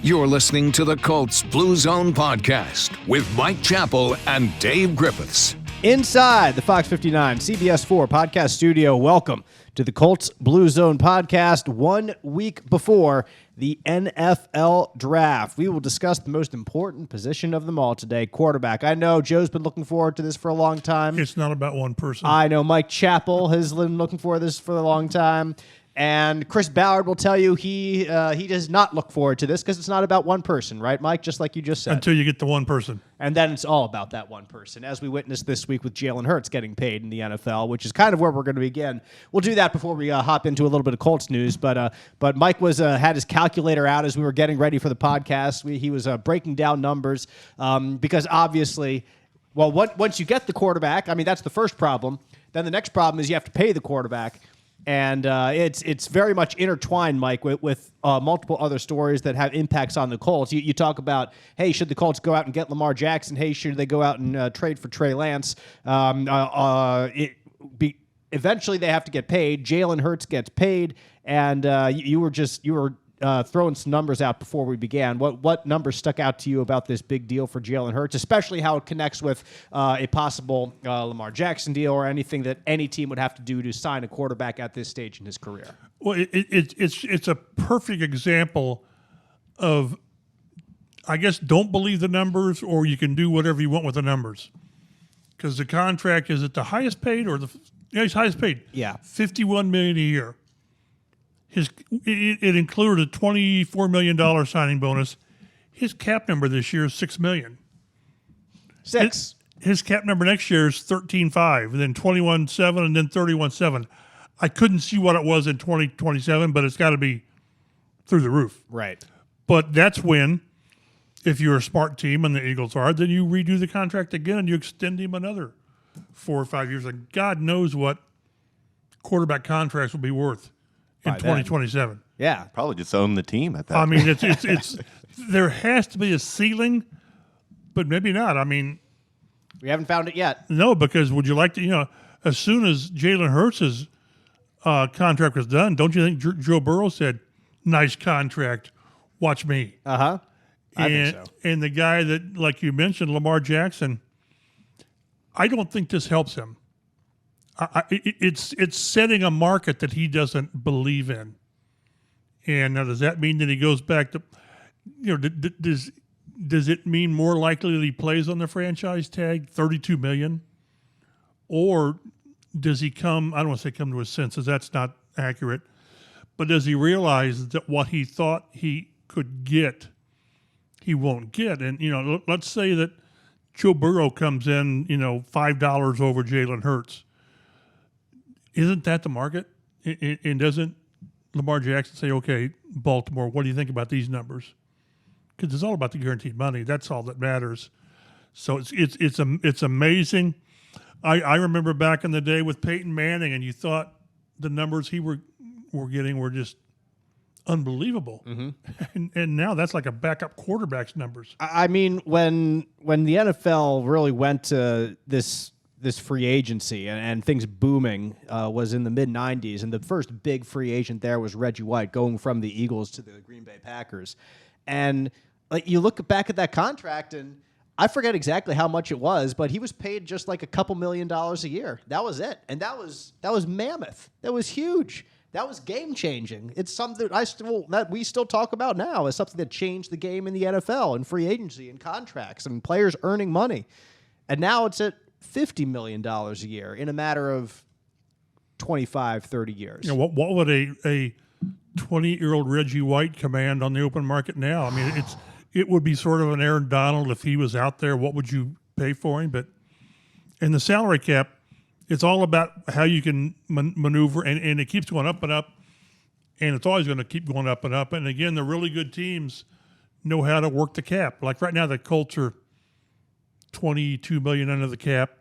You're listening to the Colts Blue Zone Podcast with Mike Chappell and Dave Griffiths. Inside the Fox 59 CBS 4 podcast studio, welcome to the Colts Blue Zone Podcast 1 week before the NFL Draft. We will discuss the most important position of them all today, quarterback. I know Joe's been looking forward to this for a long time. It's not about one person. I know Mike Chappell has been looking for this for a long time. And Chris Ballard will tell you he does not look forward to this because it's not about one person, right, Mike? Just like you just said. Until you get the one person. And then it's all about that one person, as we witnessed this week with Jalen Hurts getting paid in the NFL, which is kind of where we're going to begin. We'll do that before we hop into a little bit of Colts news. But Mike was had his calculator out as we were getting ready for the podcast. He was breaking down numbers because obviously, well, once you get the quarterback, I mean, that's the first problem. Then the next problem is you have to pay the quarterback. And it's very much intertwined, Mike, with multiple other stories that have impacts on the Colts. You talk about, hey, should the Colts go out and get Lamar Jackson? Hey, should they go out and trade for Trey Lance? Eventually, they have to get paid. Jalen Hurts gets paid, and you were throwing some numbers out before we began. What numbers stuck out to you about this big deal for Jalen Hurts, especially how it connects with a possible Lamar Jackson deal or anything that any team would have to do to sign a quarterback at this stage in his career? Well, it's a perfect example of, I guess, don't believe the numbers, or you can do whatever you want with the numbers. Because the contract is at the highest paid, or he's highest paid. Yeah, $51 million a year. It included a $24 million signing bonus. His cap number this year is $6 million. His cap number next year is $13.5, and then $21.7, and then $31.7. I couldn't see what it was in 2027, but it's got to be through the roof. Right. But that's when, if you're a smart team, and the Eagles are, then you redo the contract again and you extend him another 4 or 5 years. And God knows what quarterback contracts will be worth in 2027. Yeah, probably just own the team at that. I mean, it's there has to be a ceiling, but maybe not. I mean, we haven't found it yet. No, because would you like to? As soon as Jalen Hurts' contract was done, don't you think Joe Burrow said, "Nice contract, watch me"? I think so. And the guy that, like you mentioned, Lamar Jackson, I don't think this helps him. It's setting a market that he doesn't believe in. And now, does that mean that he goes back to, does it mean more likely that he plays on the franchise tag, $32 million? Or does he come, I don't want to say come to his senses, that's not accurate, but does he realize that what he thought he could get, he won't get? And, let's say that Joe Burrow comes in, $5 over Jalen Hurts. Isn't that the market? And doesn't Lamar Jackson say, okay, Baltimore, what do you think about these numbers? Because it's all about the guaranteed money. That's all that matters. So it's amazing. I remember back in the day with Peyton Manning, and you thought the numbers he were getting were just unbelievable. Mm-hmm. And now that's like a backup quarterback's numbers. I mean, when the NFL really went to this free agency and things booming was in the mid-'90s, and the first big free agent there was Reggie White, going from the Eagles to the Green Bay Packers. And you look back at that contract, and I forget exactly how much it was, but he was paid just like a couple $1 million a year. That was it, and that was mammoth. That was huge. That was game-changing. It's something that we still talk about now as something that changed the game in the NFL and free agency and contracts and players earning money. And now it's at $50 million a year in a matter of 25, 30 years. What would a 20-year-old Reggie White command on the open market now? I mean, it would be sort of an Aaron Donald if he was out there. What would you pay for him? But in the salary cap, it's all about how you can maneuver, and it keeps going up and up, and it's always going to keep going up and up. And again, the really good teams know how to work the cap. Like right now, the Colts are $22 million under the cap.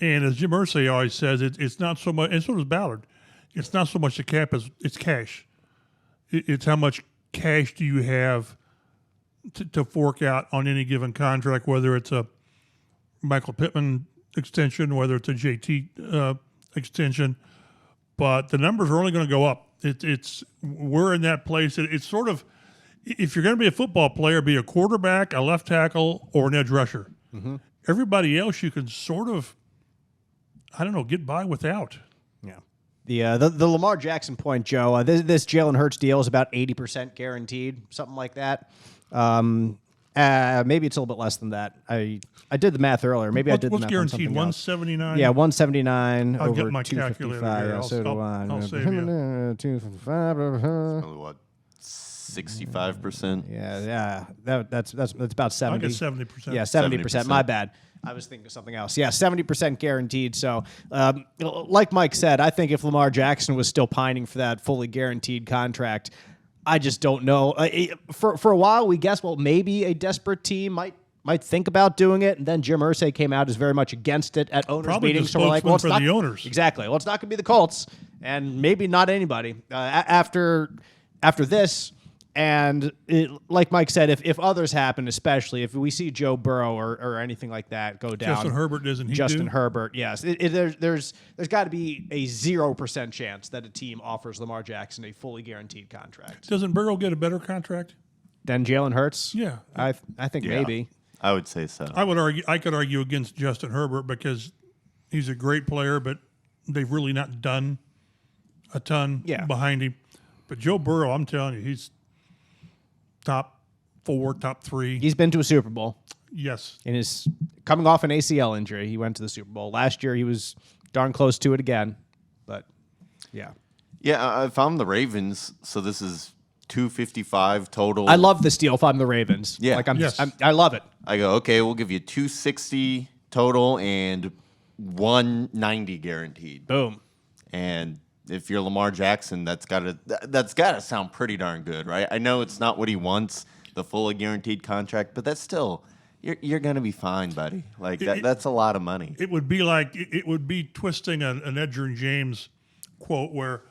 And as Jim Irsay always says, it's not so much, and so does Ballard, it's not so much the cap as it's cash. It's how much cash do you have to fork out on any given contract, whether it's a Michael Pittman extension, whether it's a JT extension. But the numbers are only going to go up. We're in that place. It's sort of, if you're going to be a football player, be a quarterback, a left tackle, or an edge rusher. Mm-hmm. Everybody else you can sort of, I don't know, get by without. Yeah. The Lamar Jackson point, Joe, this Jalen Hurts deal is about 80% guaranteed, something like that. Maybe it's a little bit less than that. I did the math earlier. Maybe I did the math guaranteed? on something 179? else. Yeah, 179 I'll over get my calculator 255. here. Yeah, so do I. I'll save you. 255. What? 65%. Yeah. That's about 70. I'll get 70%. Yeah, 70%. My bad. I was thinking of something else. Yeah, 70% guaranteed. So, like Mike said, I think if Lamar Jackson was still pining for that fully guaranteed contract, I just don't know. For a while, we guessed, well, maybe a desperate team might think about doing it, and then Jim Irsay came out as very much against it at owners' Probably meetings. the So we're like, well, it's spokesman not for the owners. Exactly. Well, it's not going to be the Colts, and maybe not anybody after this. And like Mike said, if others happen, especially if we see Joe Burrow or anything like that go down, Justin Herbert doesn't he Justin do? Herbert, yes. There's got to be a 0% chance that a team offers Lamar Jackson a fully guaranteed contract. Doesn't Burrow get a better contract? Then Jalen Hurts? Yeah. I think maybe. I would say so. I could argue against Justin Herbert because he's a great player, but they've really not done a ton behind him. But Joe Burrow, I'm telling you, he's top 4, top 3. He's been to a Super Bowl. Yes. In his coming off an ACL injury, he went to the Super Bowl. Last year, he was darn close to it again. But, yeah. Yeah, if I'm the Ravens, so this is 255 total. I love this deal if I'm the Ravens. Yeah. Like Yes. I love it. I go, okay, we'll give you 260 total and 190 guaranteed. Boom. And if you're Lamar Jackson, that's gotta sound pretty darn good, right? I know it's not what he wants, the fully guaranteed contract, but that's still you're gonna be fine, buddy. Like that's a lot of money. It would be twisting an Edgerrin James quote where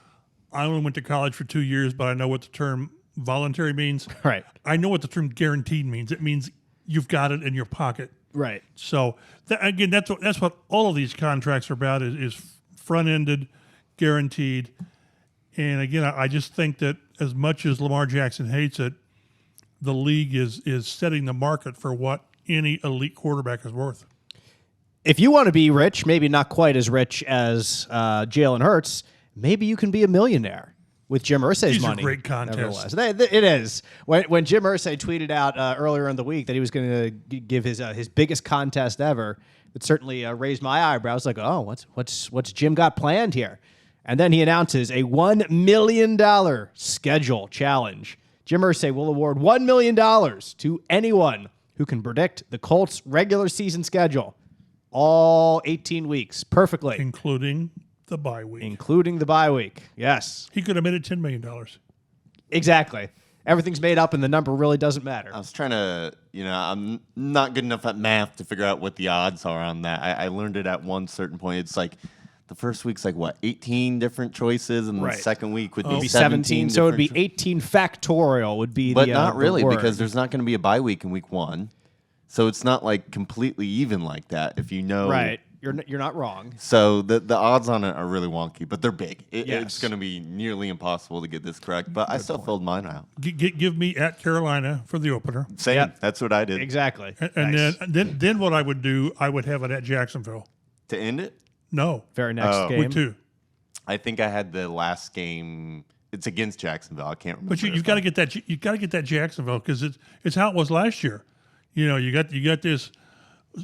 I only went to college for 2 years, but I know what the term voluntary means. Right. I know what the term guaranteed means. It means you've got it in your pocket. Right. So again, that's what all of these contracts are about is front-ended, guaranteed. And again, I just think that as much as Lamar Jackson hates it, the league is setting the market for what any elite quarterback is worth. If you want to be rich, maybe not quite as rich as Jalen Hurts, maybe you can be a millionaire with Jim Irsay's These are money. great contests. It is. When Jim Irsay tweeted out earlier in the week that he was going to give his biggest contest ever, it certainly raised my eyebrows. Like, oh, what's Jim got planned here? And then he announces a $1 million schedule challenge. Jim Irsay will award $1 million to anyone who can predict the Colts' regular season schedule, all 18 weeks, perfectly. Including the bye week. Yes. He could have made it $10 million. Exactly. Everything's made up and the number really doesn't matter. I was trying to, I'm not good enough at math to figure out what the odds are on that. I learned it at one certain point. It's like the first week's like, 18 different choices, and the second week would be 17. So it would be 18 factorial would be but the not really, the word. because there's not going to be a bye week in week 1. So it's not like completely even like that, if you know. Right. You're not wrong. So the odds on it are really wonky, but they're big. It's Yes. going to be nearly impossible to get this correct, but I still filled mine out. Give me at Carolina for the opener. Same. Yep. That's what I did. Exactly. And Nice. then what I would do, I would have it at Jacksonville. To end it, No. Very next Oh. game. Week 2. I think I had the last game. It's against Jacksonville. I can't remember. But you've got to get that. You got to get that Jacksonville because it's how it was last year. You got this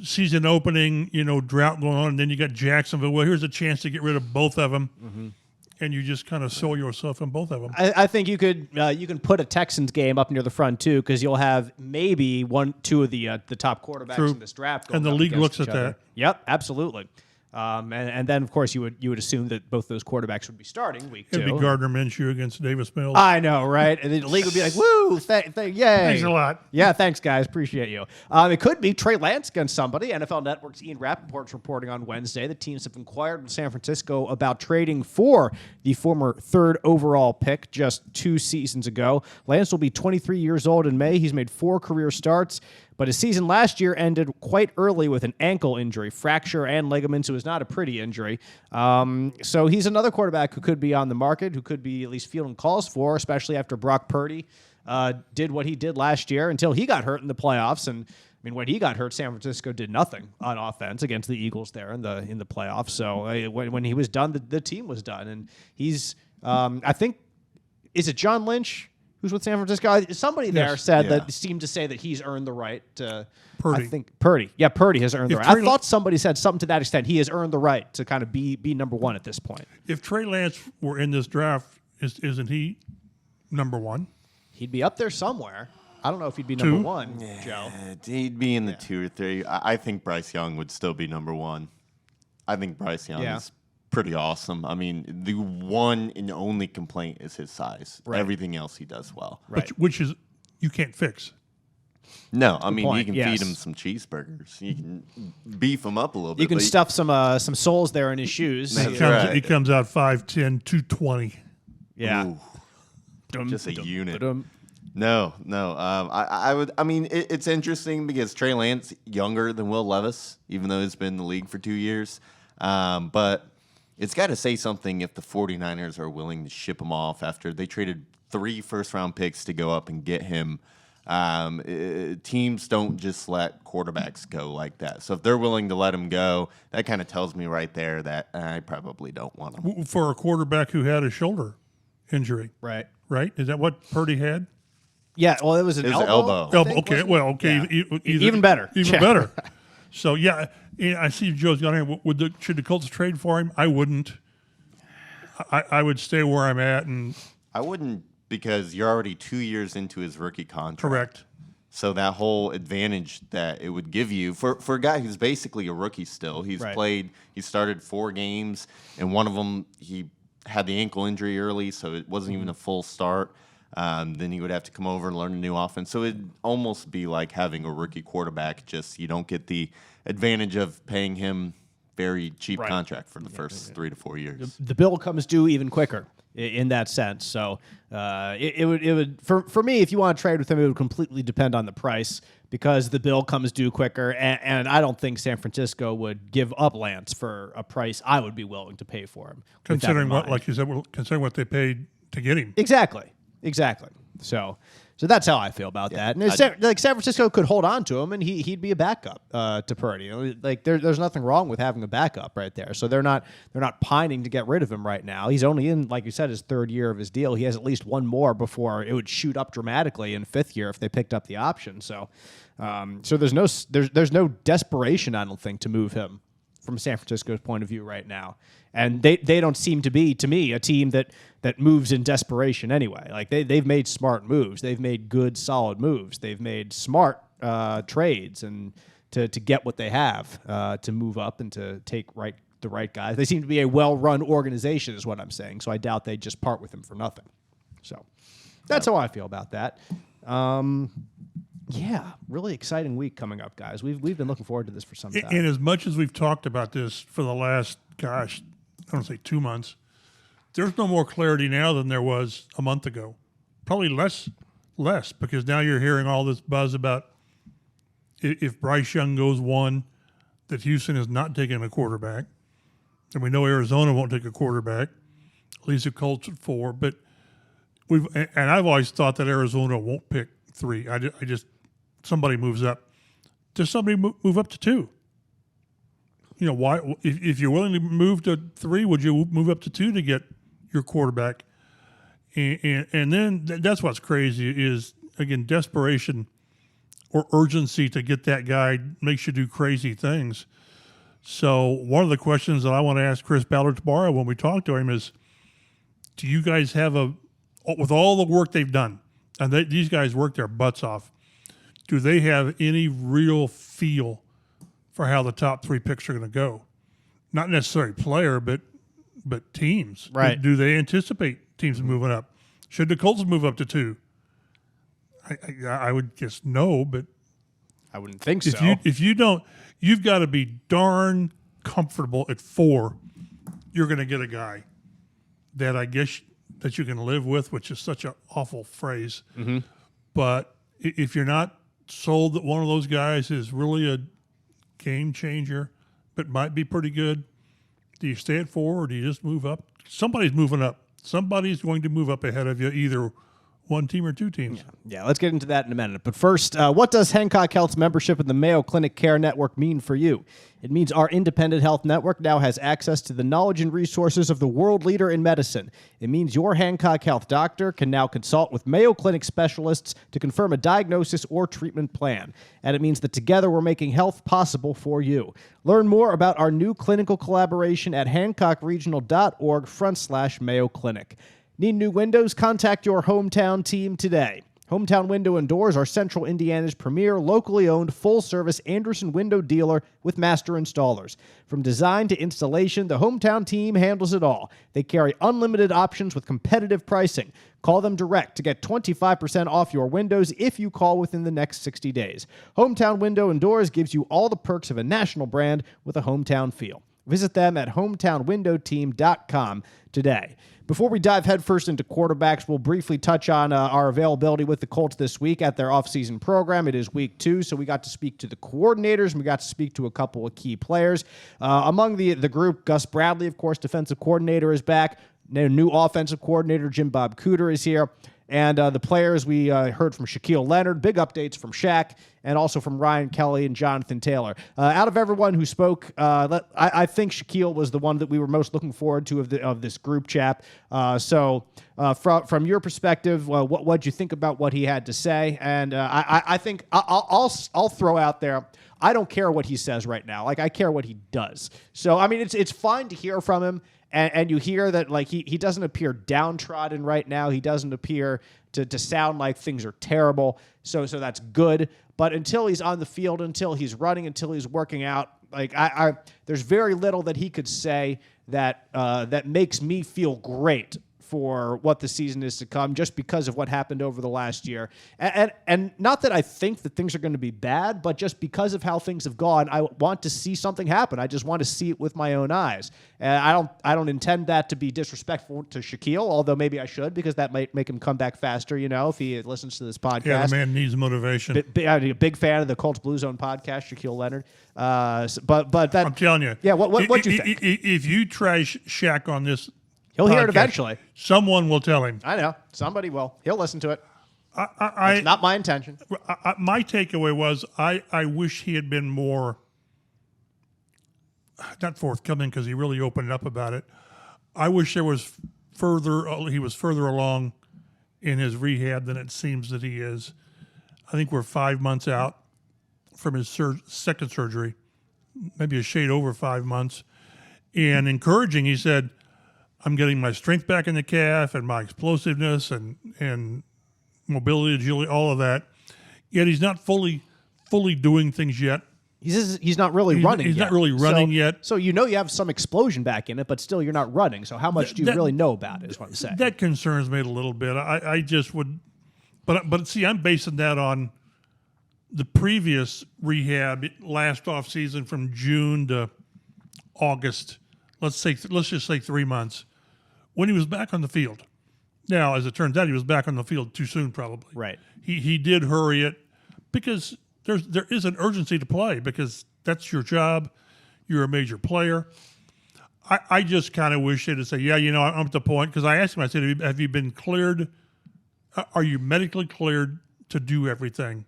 season opening drought going on, and then you got Jacksonville. Well, here's a chance to get rid of both of them, and you just kind of soil yourself in both of them. I think you can put a Texans game up near the front too, because you'll have maybe 2 of the top quarterbacks True. in this draft. Going And the up league against looks each at other. that. Yep, absolutely. And then of course you would assume that both those quarterbacks would be starting week 2. It'd be Gardner Minshew against Davis Mills. I know, right? And the league would be like, "Woo, yay!" Thanks a lot. Yeah, thanks, guys. Appreciate you. It could be Trey Lance against somebody. NFL Network's Ian Rappaport's reporting on Wednesday. The teams have inquired in San Francisco about trading for the former 3rd overall pick just 2 seasons ago. Lance will be 23 years old in May. He's made 4 career starts, but his season last year ended quite early with an ankle injury, fracture and ligaments. It was not a pretty injury. So he's another quarterback who could be on the market, who could be at least fielding calls for, especially after Brock Purdy did what he did last year until he got hurt in the playoffs. And I mean, when he got hurt, San Francisco did nothing on offense against the Eagles there in the playoffs. So when he was done, the team was done. And he's, I think, is it John Lynch who's with San Francisco? Somebody there said that seemed to say that he's earned the right to. Purdy. I think Purdy. Yeah, Purdy has earned the right. I thought somebody said something to that extent. He has earned the right to kind of be number one at this point. If Trey Lance were in this draft, isn't he number one? He'd be up there somewhere. I don't know if he'd be number one, Joe. He'd be in the 2 or 3. I think Bryce Young would still be number one. I think Bryce Young is pretty awesome. I mean, the one and only complaint is his size. Right. Everything else he does well. Right. Which is you can't fix. No, I mean, you can feed him some cheeseburgers. You can beef him up a little bit. You can stuff some soles there in his shoes. He comes out 5'10", 220. Yeah. Just a unit. No. I mean, it's interesting because Trey Lance younger than Will Levis, even though he's been in the league for 2 years. But it's got to say something if the 49ers are willing to ship him off after they traded 3 first-round picks to go up and get him. Teams don't just let quarterbacks go like that. So if they're willing to let him go, that kind of tells me right there that I probably don't want him. For a quarterback who had a shoulder injury. Right. Right? Is that what Purdy had? Yeah, well, it was an elbow. Okay, well, okay. Yeah. Even better. Even better. So, I see Joe's got here. Should the Colts trade for him? I wouldn't. I would stay where I'm at. And I wouldn't because you're already 2 years into his rookie contract. Correct. So that whole advantage that it would give you for a guy who's basically a rookie still. He started 4 games, and one of them he had the ankle injury early, so it wasn't even a full start. Then he would have to come over and learn a new offense. So it'd almost be like having a rookie quarterback, just you don't get the advantage of paying him very cheap contract for the first 3 to 4 years. The bill comes due even quicker in that sense. So it would for me, if you want to trade with him, it would completely depend on the price because the bill comes due quicker. And I don't think San Francisco would give up Lance for a price I would be willing to pay for him. Considering what, like you said, considering what they paid to get him. Exactly. So that's how I feel about that. And San Francisco could hold on to him, and he'd be a backup to Purdy. You know, like there's nothing wrong with having a backup right there. So they're not pining to get rid of him right now. He's only in, like you said, his 3rd year of his deal. He has at least one more before it would shoot up dramatically in 5th year if they picked up the option. So there's no desperation, I don't think, to move him from San Francisco's point of view right now. And they don't seem to be, to me, a team that moves in desperation anyway. Like they've made smart moves. They've made good, solid moves. They've made smart trades and to get what they have to move up and to take the right guys. They seem to be a well-run organization is what I'm saying. So I doubt they'd just part with him for nothing. So that's how I feel about that. Yeah, really exciting week coming up, guys. We've been looking forward to this for some time. And as much as we've talked about this for the last, I don't say 2 months, there's no more clarity now than there was a month ago. Probably less, because now you're hearing all this buzz about if Bryce Young goes 1, that Houston is not taking a quarterback. And we know Arizona won't take a quarterback. At least the Colts at 4. But I've always thought that Arizona won't pick 3. I just somebody moves up. Does somebody move up to 2? You know, why? If you're willing to move to 3, would you move up to 2 to get your quarterback? And then that's what's crazy is, again, desperation or urgency to get that guy makes you do crazy things. So one of the questions that I want to ask Chris Ballard tomorrow when we talk to him is, do you guys have with all the work they've done, and these guys work their butts off, do they have any real feel for how the top 3 picks are going to go? Not necessarily player, but teams. Right. Do they anticipate teams moving up? Should the Colts move up to 2? I would guess no, but I wouldn't think so. If you don't, you've got to be darn comfortable at 4. You're going to get a guy that I guess that you can live with, which is such an awful phrase. Mm-hmm. But if you're not sold that one of those guys is really a game changer, but might be pretty good, do you stay at 4 or do you just move up? Somebody's moving up. Somebody's going to move up ahead of you either one team or two teams. Yeah, let's get into that in a minute. But first, what does Hancock Health's membership in the Mayo Clinic Care Network mean for you? It means our independent health network now has access to the knowledge and resources of the world leader in medicine. It means your Hancock Health doctor can now consult with Mayo Clinic specialists to confirm a diagnosis or treatment plan. And it means that together we're making health possible for you. Learn more about our new clinical collaboration at hancockregional.org/Mayo Clinic. Need new windows? Contact your hometown team today. Hometown Window and Doors are Central Indiana's premier locally owned full-service Anderson window dealer with master installers. From design to installation, the Hometown team handles it all. They carry unlimited options with competitive pricing. Call them direct to get 25% off your windows if you call within the next 60 days. Hometown Window and Doors gives you all the perks of a national brand with a hometown feel. Visit them at hometownwindowteam.com today. Before we dive headfirst into quarterbacks, we'll briefly touch on our availability with the Colts this week at their offseason program. It is week 2, so we got to speak to the coordinators, and we got to speak to a couple of key players. Among the group, Gus Bradley, of course, defensive coordinator, is back. New offensive coordinator, Jim Bob Cooter, is here. And the players, we heard from Shaquille Leonard, big updates from Shaq, and also from Ryan Kelly and Jonathan Taylor. Out of everyone who spoke, I think Shaquille was the one that we were most looking forward to of this group chat. So from your perspective, what'd you think about what he had to say? And I think I'll throw out there, I don't care what he says right now. Like, I care what he does. So, I mean, it's fine to hear from him. And you hear that, like, he doesn't appear downtrodden right now. He doesn't appear to sound like things are terrible. So that's good. But until he's on the field, until he's running, until he's working out, like, there's very little that he could say that makes me feel great for what the season is to come, just because of what happened over the last year. And not that I think that things are going to be bad, but just because of how things have gone, I want to see something happen. I just want to see it with my own eyes. And I don't intend that to be disrespectful to Shaquille, although maybe I should, because that might make him come back faster, if he listens to this podcast. Yeah, the man needs motivation. I'm a big fan of the Colts Blue Zone podcast, Shaquille Leonard. But that, I'm telling you. Yeah, what do you think? If you trash Shaq on this He'll hear it podcast, eventually. someone will tell him. I know. Somebody will. He'll listen to it. It's not my intention. My takeaway was I wish he had been more, not forthcoming, because he really opened up about it. I wish he was further along in his rehab than it seems that he is. I think we're 5 months out from his second surgery, maybe a shade over 5 months. And encouraging, he said, I'm getting my strength back in the calf and my explosiveness and mobility, agility, all of that. Yet he's not fully doing things yet. He's not really running. He's not really running yet. So you have some explosion back in it, but still you're not running. So how much do you really know about it? Is what I'm saying. That concerns me a little bit. I just would, but see, I'm basing that on the previous rehab last offseason from June to August. Let's just say 3 months, when he was back on the field. Now, as it turns out, he was back on the field too soon, probably. Right. He did hurry it because there is an urgency to play, because that's your job. You're a major player. I just kind of wish they'd say, I'm at the point, because I asked him, I said, have you been cleared? Are you medically cleared to do everything?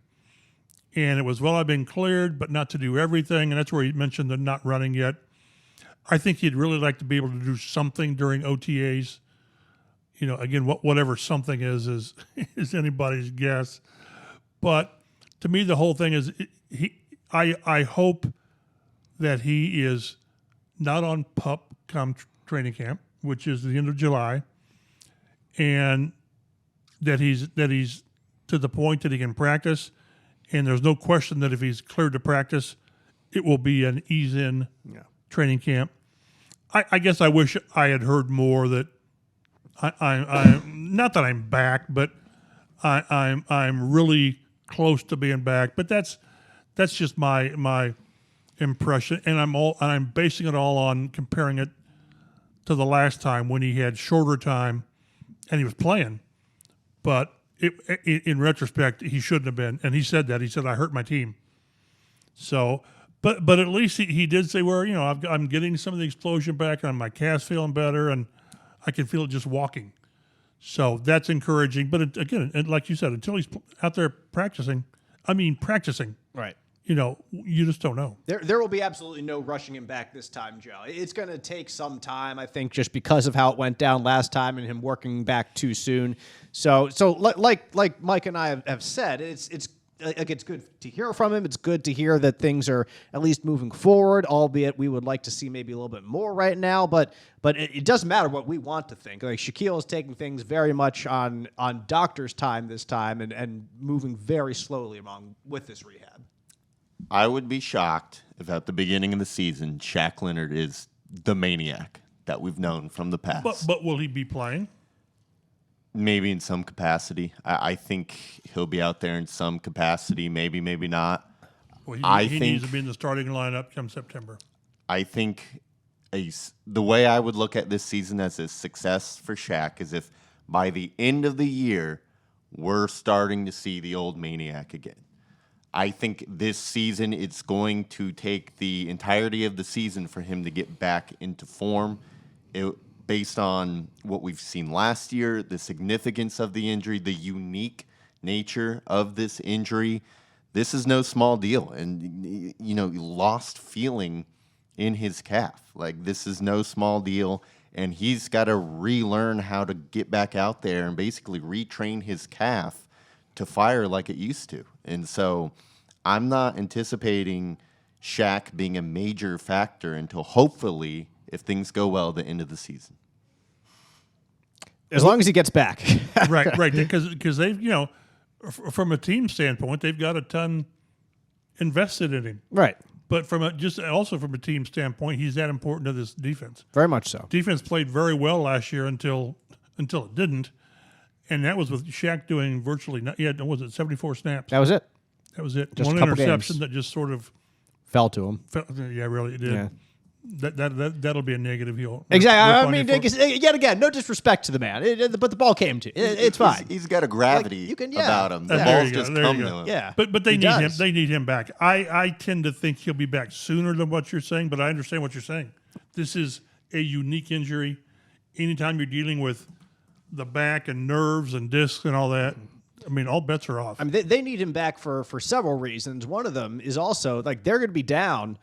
And it was, I've been cleared, but not to do everything. And that's where he mentioned the not running yet. I think he'd really like to be able to do something during OTAs. Again, whatever something is anybody's guess. But to me, the whole thing is I hope that he is not on PUP come training camp, which is the end of July, and that he's to the point that he can practice. And there's no question that if he's cleared to practice, it will be an ease-in training camp. I guess I wish I had heard more that I not that I'm back, but I'm really close to being back. But that's just my impression, and I'm basing it all on comparing it to the last time when he had shorter time and he was playing. But in retrospect, he shouldn't have been, and he said that. He said, I hurt my team. So. But at least he did say, I'm getting some of the explosion back, and my calf's feeling better, and I can feel it just walking. So that's encouraging. But again, like you said, until he's out there practicing, Right. You just don't know. There will be absolutely no rushing him back this time, Joe. It's going to take some time, I think, just because of how it went down last time and him working back too soon. So like Mike and I have said, it's good to hear from him. It's good to hear that things are at least moving forward, albeit we would like to see maybe a little bit more right now. But it doesn't matter what we want to think. Like Shaquille is taking things very much on doctor's time this time and moving very slowly along with this rehab. I would be shocked if at the beginning of the season, Shaq Leonard is the maniac that we've known from the past. But will he be playing? Maybe in some capacity. I think he'll be out there in some capacity. Maybe not. Well, he needs to be in the starting lineup come September. I think the way I would look at this season as a success for Shaq is if by the end of the year, we're starting to see the old maniac again. I think this season it's going to take the entirety of the season for him to get back into form. Based on what we've seen last year, the significance of the injury, the unique nature of this injury, this is no small deal. And, lost feeling in his calf. Like, this is no small deal. And he's got to relearn how to get back out there and basically retrain his calf to fire like it used to. And so I'm not anticipating Shaq being a major factor until hopefully, if things go well, the end of the season. As long as he gets back. right. Because they've, from a team standpoint, they've got a ton invested in him. Right. But from a team standpoint, he's that important to this defense. Very much so. Defense played very well last year until it didn't. And that was with Shaq doing virtually, 74 snaps? That was it. Just One a couple interception games. that just sort of fell to him. Yeah, really, it did. Yeah. That'll be a negative. Exactly. Yet again, no disrespect to the man, but the ball came to it's fine. He's got a gravity about him. The balls just come to him. Yeah, but they need him. They need him back. I tend to think he'll be back sooner than what you're saying, but I understand what you're saying. This is a unique injury. Anytime you're dealing with the back and nerves and discs and all that, I mean, all bets are off. I mean, they need him back for several reasons. One of them is also like they're going to be down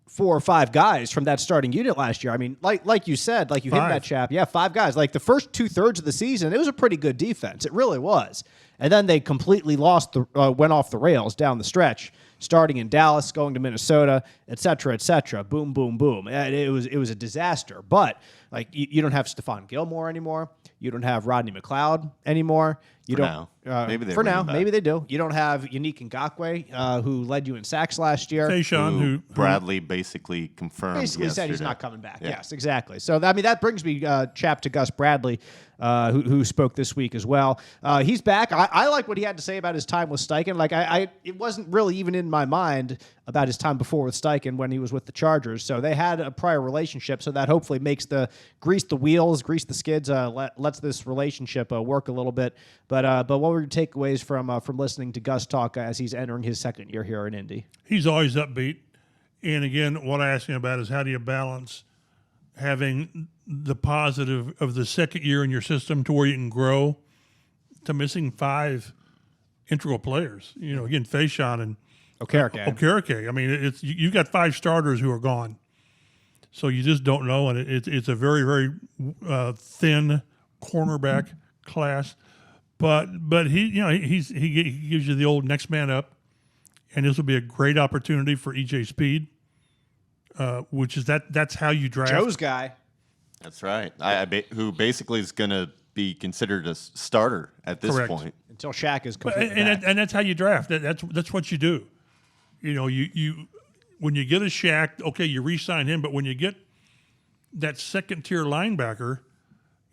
4 or 5 guys from that starting unit last year. I mean, like you said, like you hit that chap. Yeah, 5 guys. Like the first 2/3 of the season, it was a pretty good defense. It really was. And then they completely went off the rails down the stretch, starting in Dallas, going to Minnesota, et cetera, et cetera. Boom, boom, boom. It was a disaster. But like you don't have Stephon Gilmore anymore. You don't have Rodney McLeod anymore. You don't. Maybe they for bring now, him back. maybe they do. You don't have Yannick Ngakoue, who led you in sacks last year. Tayshaun, who Bradley basically confirmed Basically yesterday. said he's not coming back. Yeah. Yes, exactly. So, I mean, that brings me, chap, to Gus Bradley, who spoke this week as well. He's back. I like what he had to say about his time with Steichen. Like, it wasn't really even in my mind about his time before with Steichen when he was with the Chargers. So they had a prior relationship, so that hopefully makes grease the wheels, grease the skids, lets this relationship work a little bit. But what were your takeaways from listening to Gus talk as he's entering his second year here in Indy? he's always upbeat. And again, what I asked him about is how do you balance having the positive of the second year in your system to where you can grow to missing 5 integral players. You know, again, Tayshaun and Okereke. I mean, it's you got 5 starters who are gone. So you just don't know, and it's a very, very thin cornerback class. But he gives you the old next man up, and this will be a great opportunity for EJ Speed, which is that's how you draft. Joe's guy. That's right. Who basically is going to be considered a starter at this point until Shaq is completely back. And that's how you draft. That's what you do. You know, you when you get a Shaq, okay, you re-sign him, but when you get that second tier linebacker,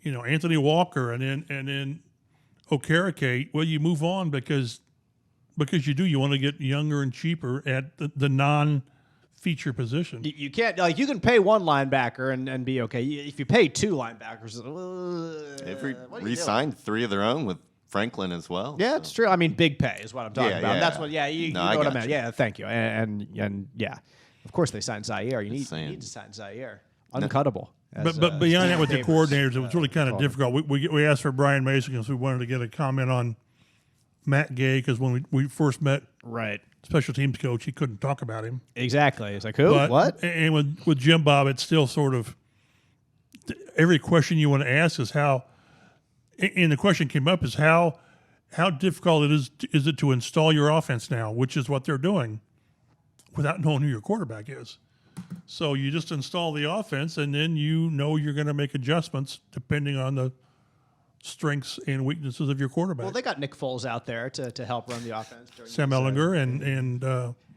you know, Anthony Walker and then Okereke, well, you move on because you want to get younger and cheaper at the non-feature position. You can't, like, you can pay one linebacker and be okay. If you pay 2 linebackers, they've re-signed 3 of their own with Franklin as well. Yeah, it's true. I mean, big pay is what I'm talking about. Yeah. That's what. Yeah, you know what I meant. Yeah, thank you. And yeah, of course they signed Zaire. You need to sign Zaire. Uncuttable. But beyond that, with the coordinators, it was really kind of difficult. We asked for Brian Mason because we wanted to get a comment on Matt Gay, because when we first met, right, special teams coach, he couldn't talk about him. Exactly. It's like, who? But, what? And with Jim Bob, it's still sort of every question you want to ask is how. And the question came up is how difficult is it to install your offense now, which is what they're doing, without knowing who your quarterback is. So you just install the offense, and then you know you're going to make adjustments depending on the strengths and weaknesses of your quarterback. Well, they got Nick Foles out there to help run the offense. Sam Ellinger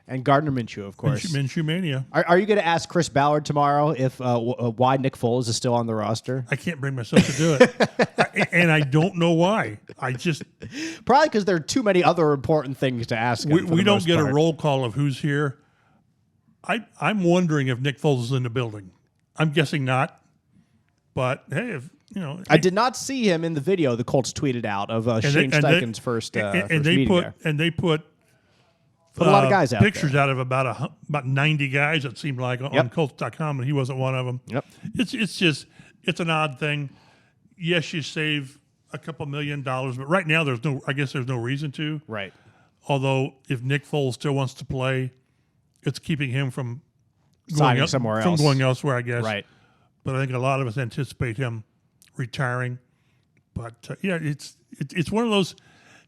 and Gardner Minshew, of course. Minshew Mania. Are you going to ask Chris Ballard tomorrow if why Nick Foles is still on the roster? I can't bring myself to do it, and I don't know why. I just probably because there are too many other important things to ask. We don't get a roll call of who's here. I'm wondering if Nick Foles is in the building. I'm guessing not, but hey, if you know, I did not see him in the video the Colts tweeted out of Shane Steichen's first meeting there. And they put a lot of guys out pictures there. out of about 90 guys, it seemed like, on Colts.com, and he wasn't one of them. Yep. It's an odd thing. Yes, you save a couple $1 million, but right now there's no reason to. Right. Although if Nick Foles still wants to play, it's keeping him from signing somewhere else. From going elsewhere, I guess. Right. But I think a lot of us anticipate him retiring. But it's one of those.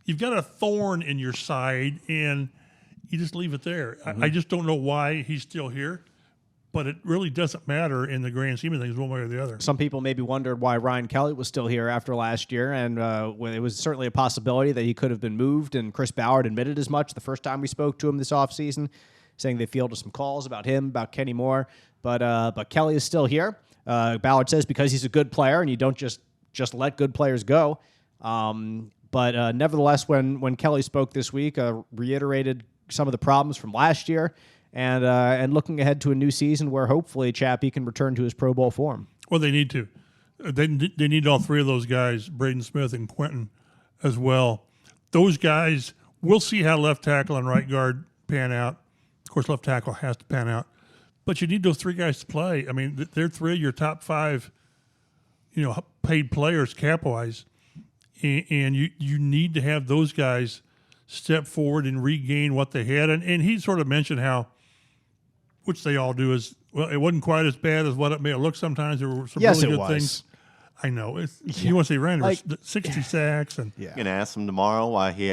You've got a thorn in your side, and you just leave it there. Mm-hmm. I just don't know why he's still here, but it really doesn't matter in the grand scheme of things, one way or the other. Some people maybe wondered why Ryan Kelly was still here after last year, and it was certainly a possibility that he could have been moved, and Chris Ballard admitted as much the first time we spoke to him this offseason, saying they fielded some calls about him, about Kenny Moore, but Kelly is still here. Ballard says because he's a good player, and you don't just let good players go. But nevertheless, when Kelly spoke this week, reiterated some of the problems from last year, and looking ahead to a new season where hopefully Chappie can return to his Pro Bowl form. Well, they need to. They need all three of those guys, Braden Smith and Quentin, as well. Those guys, we'll see how left tackle and right guard pan out. Of course, left tackle has to pan out. But you need those three guys to play. I mean, they're three of your top five, paid players cap-wise. And you need to have those guys step forward and regain what they had. And he sort of mentioned how, which they all do, is, well, it wasn't quite as bad as what it may have looked sometimes. There were some really good things. I know. You want to say Randy, 60 sacks. And You can ask him tomorrow why he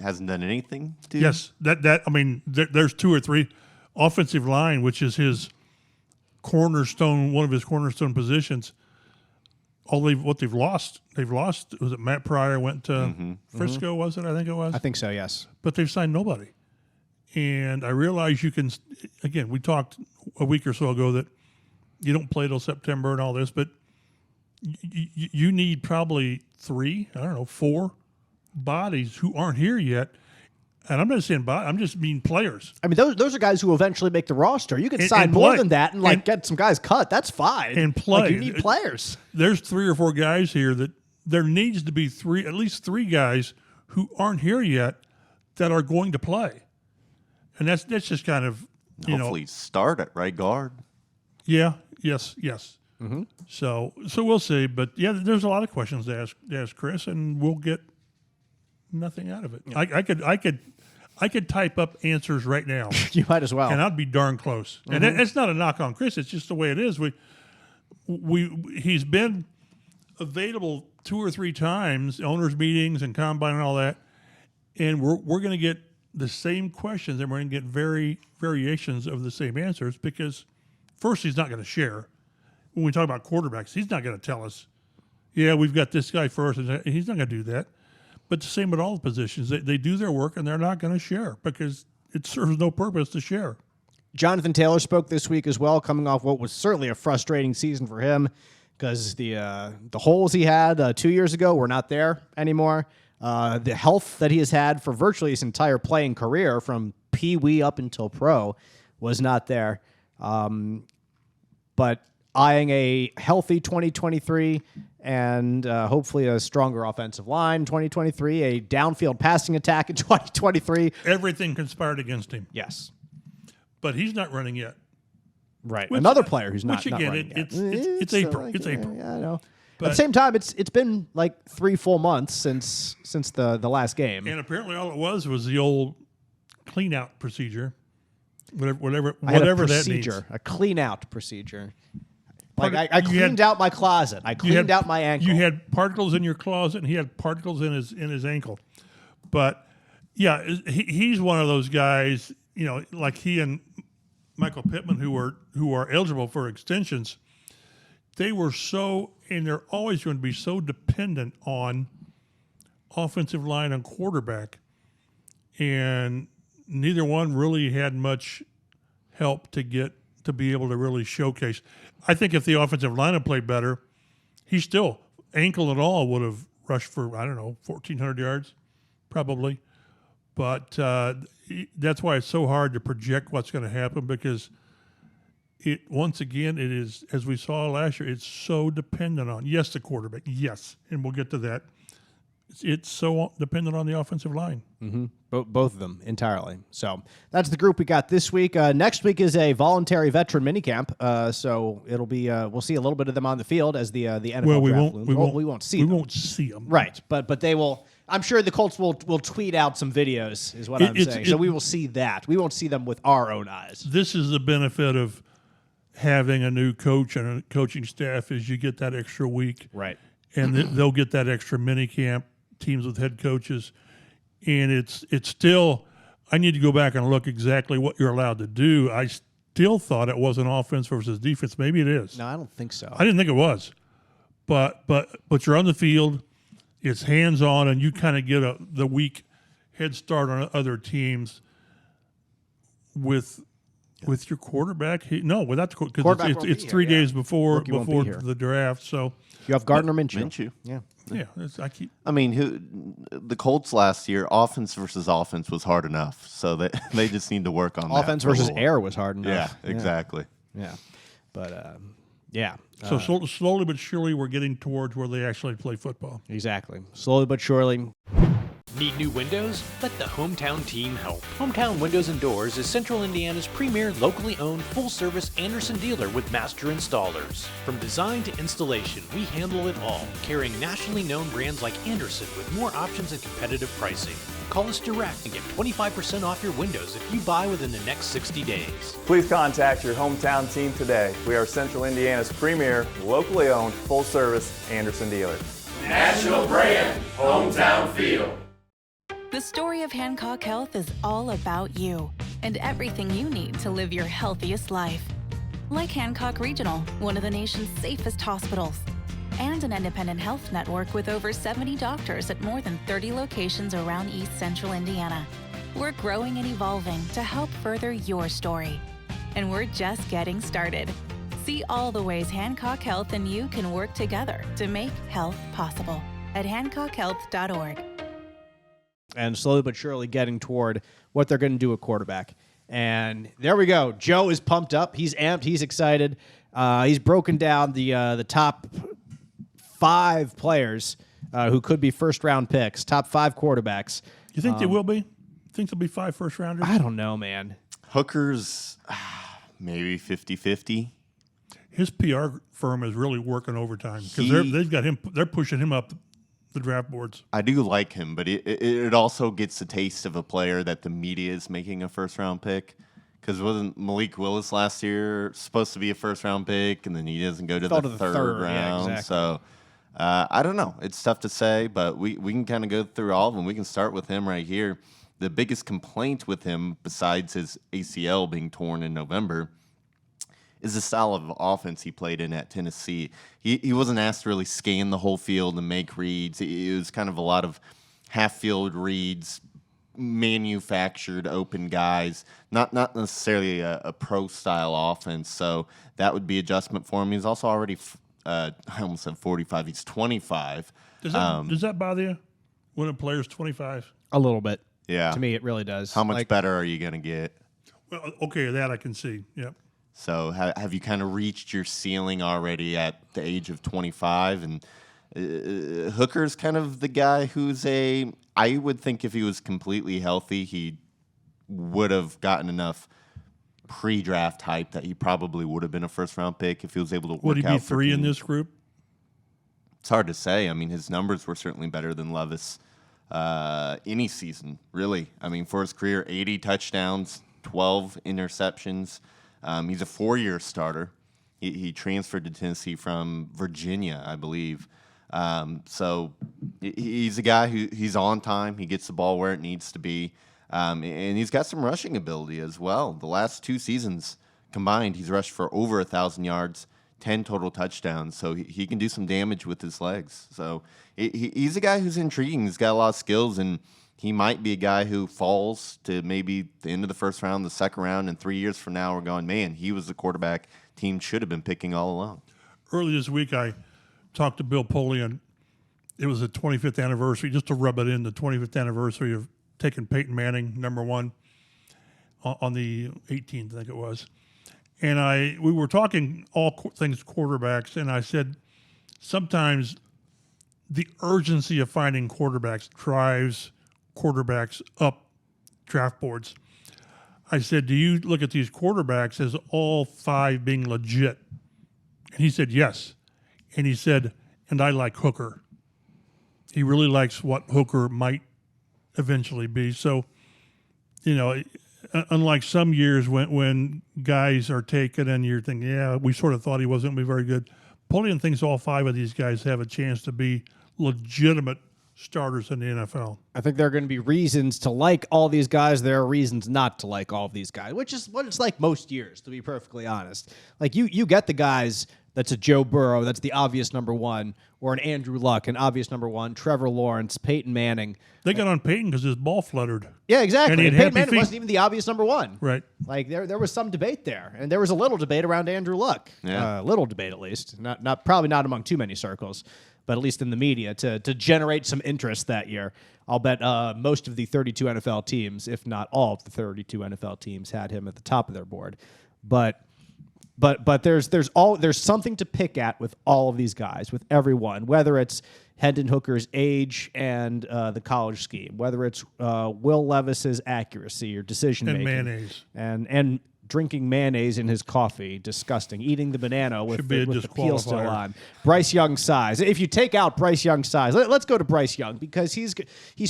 hasn't done anything? Yes. There's two or three. Offensive line, which is his cornerstone, one of his cornerstone positions. What they've lost, was it Matt Pryor went to Frisco, was it? I think it was. I think so, yes. But they've signed nobody. And I realize you can, again, we talked a week or so ago that you don't play till September and all this, but you need probably 4 bodies who aren't here yet. And I'm not saying I'm just mean players. I mean, those are guys who eventually make the roster. You can sign more than that and get some guys cut. That's fine. And play. You need players. There's 3 or 4 guys here that there needs to be at least 3 guys who aren't here yet that are going to play. And that's just kind of, hopefully start at right guard. Yeah. Yes. Mm-hmm. So we'll see. But yeah, there's a lot of questions to ask Chris, and we'll get nothing out of it. Yeah. I could type up answers right now. You might as well. And I'd be darn close. Mm-hmm. And it's not a knock on Chris. It's just the way it is. He's been available 2 or 3 times, owners' meetings and combine and all that, and we're going to get the same questions, and we're going to get variations of the same answers because, first, he's not going to share. When we talk about quarterbacks, he's not going to tell us, yeah, we've got this guy first. And he's not going to do that. But the same with all the positions. They do their work, and they're not going to share because it serves no purpose to share. Jonathan Taylor spoke this week as well, coming off what was certainly a frustrating season for him because the holes he had 2 years ago were not there anymore. The health that he has had for virtually his entire playing career, from Pee-wee up until pro, was not there. But eyeing a healthy 2023 and hopefully a stronger offensive line 2023, a downfield passing attack in 2023. Everything conspired against him. Yes. But he's not running yet. Right. Which- Another player who's which not again, running yet. it's April. It's April. Yeah, I know. But- At the same time, it's been like 3 full months since the last game. And apparently, all it was the old clean out procedure, whatever I had a that procedure, means. a clean out procedure. Part Like of- I you cleaned had- out my closet. I You cleaned had- out my ankle. You had particles in your closet, and he had particles in his ankle. But yeah, he's one of those guys. Like he and Michael Pittman, who are eligible for extensions. They were so, and they're always going to be so dependent on offensive line and quarterback, and neither one really had much help to be able to really showcase. I think if the offensive line had played better, he still, ankle and all, would have rushed for, 1,400 yards, probably. But that's why it's so hard to project what's going to happen, because once again, it is, as we saw last year, it's so dependent on, yes, the quarterback, yes, and we'll get to that. It's so dependent on the offensive line. Mm-hmm. Both of them entirely. So that's the group we got this week. Next week is a voluntary veteran minicamp. So it'll be we'll see a little bit of them on the field as the NFL draft looms. We won't see them. Right, but they will. I'm sure the Colts will tweet out some videos. Is what I'm saying. So we will see that. We won't see them with our own eyes. This is the benefit of having a new coach and a coaching staff, is you get that extra week, right? And they'll get that extra minicamp. Teams with head coaches, and it's still, I need to go back and look exactly what you're allowed to do. I still thought it was an offense versus defense. Maybe it is. No, I don't think so. I didn't think it was, but you're on the field, it's hands on, and you kind of get the week head start on other teams with your quarterback. Without the quarterback, because it's 3 days before the draft. So you have Gardner Minshew. Yeah. The Colts last year, offense versus offense was hard enough, so they just need to work on that. Offense versus air was hard enough. Yeah, exactly. Yeah, but yeah. So slowly but surely, we're getting towards where they actually play football. Exactly. Slowly but surely. Need new windows? Let the Hometown team help. Hometown Windows and Doors is Central Indiana's premier locally owned full-service Anderson dealer with master installers. From design to installation, we handle it all, carrying nationally known brands like Anderson with more options and competitive pricing. Call us direct and get 25% off your windows if you buy within the next 60 days. Please contact your Hometown team today. We are Central Indiana's premier locally owned full-service Anderson dealer. National brand, hometown feel. The story of Hancock Health is all about you and everything you need to live your healthiest life. Like Hancock Regional, one of the nation's safest hospitals, and an independent health network with over 70 doctors at more than 30 locations around East Central Indiana. We're growing and evolving to help further your story. And we're just getting started. See all the ways Hancock Health and you can work together to make health possible at hancockhealth.org. And slowly but surely getting toward what they're going to do at quarterback. And there we go. Joe is pumped up. He's amped. He's excited. He's broken down the top 5 players who could be first-round picks, top 5 quarterbacks. You think they will be? Think there'll be 5 first-rounders? I don't know, man. Hooker's maybe 50-50. His PR firm is really working overtime because they've got him. They're pushing him up the draft boards. I do like him, but it also gets a taste of a player that the media is making a first-round pick. Because wasn't Malik Willis last year supposed to be a first-round pick, and then he doesn't go to the third round? Yeah, exactly. So I don't know. It's tough to say, but we can kind of go through all of them. We can start with him right here. The biggest complaint with him, besides his ACL being torn in November, is the style of offense he played in at Tennessee. He wasn't asked to really scan the whole field and make reads. It was kind of a lot of half-field reads, manufactured open guys, not necessarily a pro-style offense. So that would be adjustment for him. He's also already, I almost said 45. He's 25. Does that bother you when a player's 25? A little bit. Yeah. To me, it really does. How much better are you going to get? Well, okay, that I can see. Yep. So have you kind of reached your ceiling already at the age of 25? And Hooker's kind of the guy I would think if he was completely healthy, he would have gotten enough pre-draft hype that he probably would have been a first-round pick if he was able to work out. Would he be 3 in this group? It's hard to say. I mean, his numbers were certainly better than Levis any season, really. I mean, for his career, 80 touchdowns, 12 interceptions. He's a 4-year starter. He transferred to Tennessee from Virginia, I believe. So he's a guy he's on time. He gets the ball where it needs to be. And he's got some rushing ability as well. The last 2 seasons combined, he's rushed for over 1,000 yards, 10 total touchdowns. So he can do some damage with his legs. So he's a guy who's intriguing. He's got a lot of skills, and he might be a guy who falls to maybe the end of the first round, the second round, and 3 years from now we're going, man, he was the quarterback team should have been picking all along. Early this week, I talked to Bill Polian. It was the 25th anniversary, just to rub it in, the 25th anniversary of taking Peyton Manning, number 1, on the 18th, I think it was. And we were talking all things quarterbacks, and I said sometimes the urgency of finding quarterbacks drives quarterbacks up draft boards. I said, do you look at these quarterbacks as all 5 being legit? And he said, yes. And he said, and I like Hooker. He really likes what Hooker might eventually be. So, unlike some years when guys are taken and you're thinking, yeah, we sort of thought he wasn't going to be very good, Polian thinks all 5 of these guys have a chance to be legitimate starters in the NFL. I think there are going to be reasons to like all these guys. There are reasons not to like all of these guys, which is what it's like most years, to be perfectly honest. Like you get the guys that's a Joe Burrow, that's the obvious number 1, or an Andrew Luck, an obvious number 1, Trevor Lawrence, Peyton Manning. They got on Peyton because his ball fluttered. Yeah, exactly. And Peyton Manning wasn't even the obvious number 1. Right. Like there was some debate there, and there was a little debate around Andrew Luck. Yeah. Little debate at least. Probably not among too many circles, but at least in the media to generate some interest that year. I'll bet most of the 32 NFL teams, if not all of the 32 NFL teams, had him at the top of their board. But there's something to pick at with all of these guys, with everyone, whether it's Hendon Hooker's age and the college scheme, whether it's Will Levis's accuracy or decision making, and mayonnaise, and drinking mayonnaise in his coffee, disgusting. Eating the banana with the peel still on. Bryce Young's size. If you take out Bryce Young's size, let's go to Bryce Young, because he's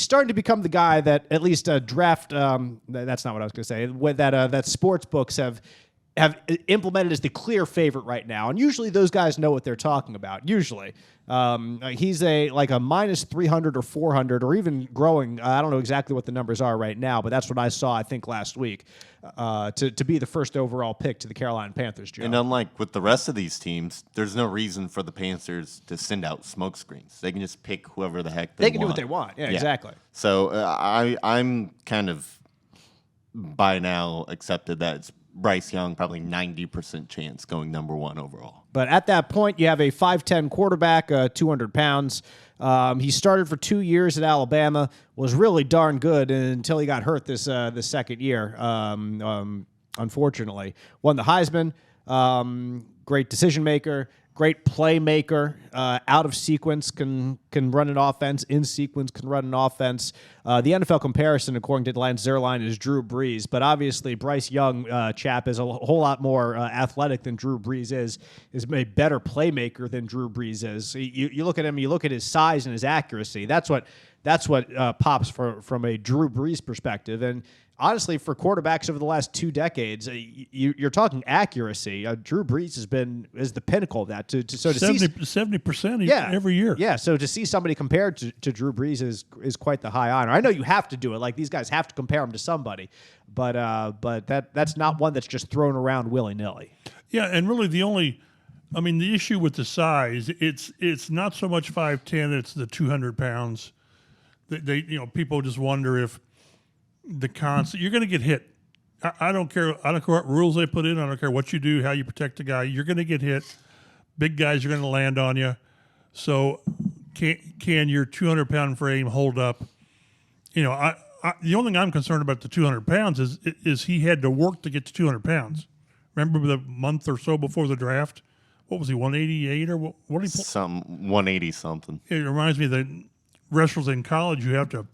starting to become the guy that at least draft. That's not what I was going to say. That sports books have implemented as the clear favorite right now. And usually those guys know what they're talking about. Usually. He's a minus 300 or 400 or even growing. I don't know exactly what the numbers are right now, but that's what I saw, I think, last week to be the first overall pick to the Carolina Panthers, Joe. And unlike with the rest of these teams, there's no reason for the Panthers to send out smoke screens. They can just pick whoever the heck they want. They can do what they want. Yeah, exactly. So I'm kind of by now accepted that it's Bryce Young, probably 90% chance going number 1 overall. But at that point, you have a 5'10 quarterback, 200 pounds. He started for 2 years at Alabama, was really darn good until he got hurt this second year, unfortunately. Won the Heisman, great decision maker, great playmaker, out of sequence can run an offense, in sequence can run an offense. The NFL comparison, according to Lance Zierlein, is Drew Brees, but obviously Bryce Young, chap, is a whole lot more athletic than Drew Brees is a better playmaker than Drew Brees is. You look at him, you look at his size and his accuracy. That's what pops from a Drew Brees perspective. And honestly, for quarterbacks over the last 2 decades, you're talking accuracy. Drew Brees is the pinnacle of that. So to 70% every year. Yeah, so to see somebody compared to Drew Brees is quite the high honor. I know you have to do it. Like, these guys have to compare him to somebody, but that's not one that's just thrown around willy-nilly. Yeah, and really the issue with the size, it's not so much 5'10", it's the 200 pounds. People just wonder if the constant, you're going to get hit. I don't care what rules they put in. I don't care what you do, how you protect the guy. You're going to get hit. Big guys are going to land on you. So can your 200-pound frame hold up? The only thing I'm concerned about the 200 pounds is he had to work to get to 200 pounds. Remember the month or so before the draft? What was he, 188 or what did he play? 180 something. It reminds me that wrestlers in college, you have to